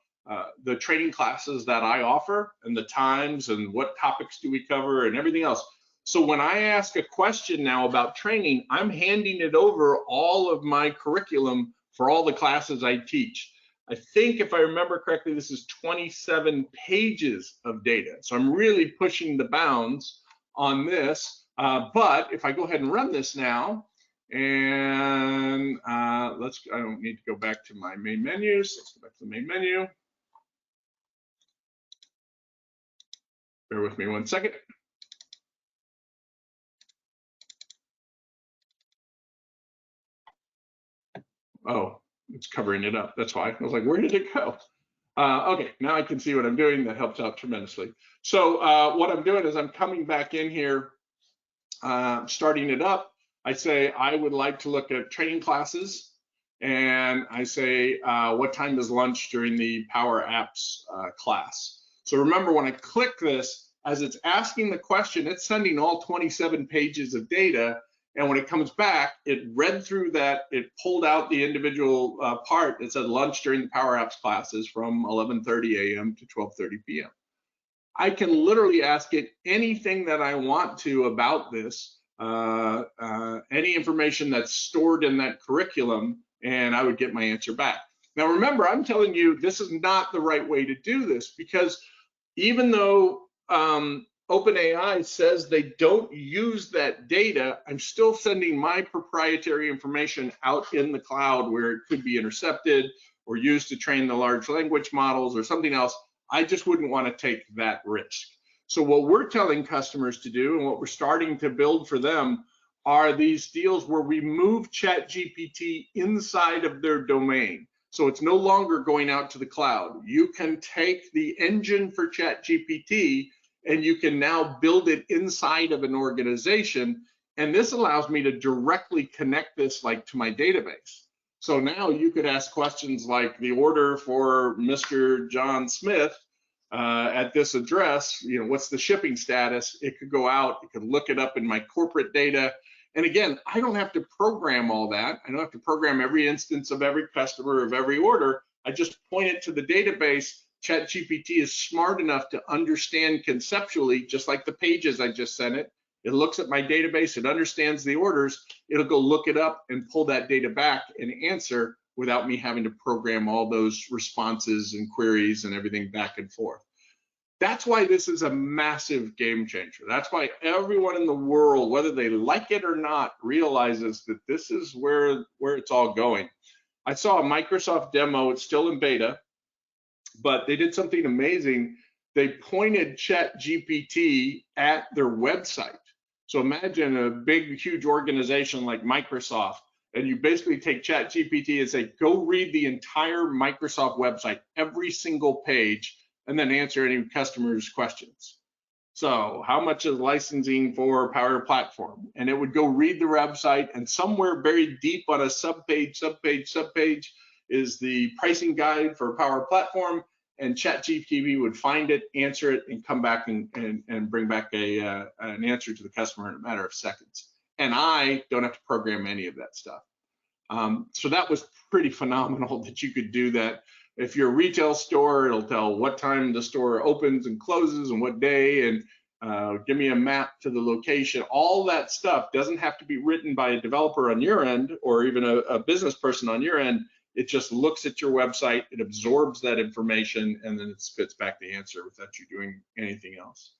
[SPEAKER 1] the training classes that I offer and the times and what topics do we cover and everything else. So when I ask a question now about training, I'm handing it over all of my curriculum for all the classes I teach. I think if I remember correctly, this is 27 pages of data. So I'm really pushing the bounds on this. But if I go ahead and run this now, And I don't need to go back to my main menus. Let's go back to the main menu. Bear with me 1 second. Oh, it's covering it up. That's why. I was like, where did it go? Okay, now I can see what I'm doing. That helps out tremendously. So what I'm doing is I'm coming back in here, starting it up. I say I would like to look at training classes, and I say what time is lunch during the Power Apps class. So remember, when I click this, as it's asking the question, it's sending all 27 pages of data. And when it comes back, it read through that, it pulled out the individual part that said lunch during the Power Apps classes from 11:30 a.m. to 12:30 p.m. I can literally ask it anything that I want to about this, any information that's stored in that curriculum, and I would get my answer back. Now remember, I'm telling you this is not the right way to do this, because even though OpenAI says they don't use that data, I'm still sending my proprietary information out in the cloud where it could be intercepted or used to train the large language models or something else. I just wouldn't want to take that risk. So what we're telling customers to do, and what we're starting to build for them, are these deals where we move ChatGPT inside of their domain. So it's no longer going out to the cloud. You can take the engine for ChatGPT and you can now build it inside of an organization. And this allows me to directly connect this like to my database. So now you could ask questions like the order for Mr. John Smith at this address, what's the shipping status? It could go out, it could look it up in my corporate data. And again, I don't have to program all that. I don't have to program every instance of every customer of every order. I just point it to the database. ChatGPT is smart enough to understand conceptually, just like the pages I just sent it. It looks at my database, it understands the orders, it'll go look it up and pull that data back and answer without me having to program all those responses and queries and everything back and forth. That's why this is a massive game changer. That's why everyone in the world, whether they like it or not, realizes that this is where it's all going. I saw a Microsoft demo, it's still in beta, but they did something amazing. They pointed ChatGPT at their website. So imagine a big, huge organization like Microsoft, and you basically take ChatGPT and say, go read the entire Microsoft website, every single page, and then answer any customers' questions. So how much is licensing for Power Platform? And it would go read the website, and somewhere buried deep on a subpage is the pricing guide for Power Platform, and ChatGPT would find it, answer it, and come back and bring back an answer to the customer in a matter of seconds. And I don't have to program any of that stuff. So that was pretty phenomenal that you could do that. If you're a retail store, it'll tell what time the store opens and closes and what day, and give me a map to the location. All that stuff doesn't have to be written by a developer on your end or even a business person on your end. It just looks at your website, it absorbs that information, and then it spits back the answer without you doing anything else.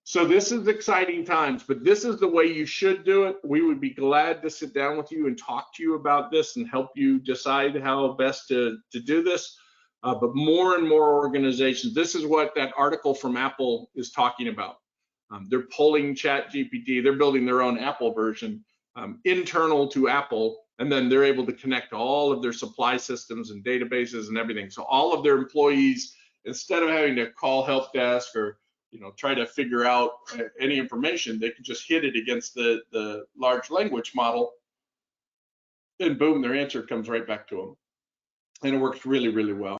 [SPEAKER 1] So this is exciting times, but this is the way you should do it. We would be glad to sit down with you and talk to you about this and help you decide how best to do this. But more and more organizations, this is what that article from Apple is talking about. They're pulling ChatGPT, they're building their own Apple version internal to Apple, and then they're able to connect all of their supply systems and databases and everything. So all of their employees, instead of having to call help desk or try to figure out any information, they can just hit it against the large language model, and boom, their answer comes right back to them. And it works really, really well.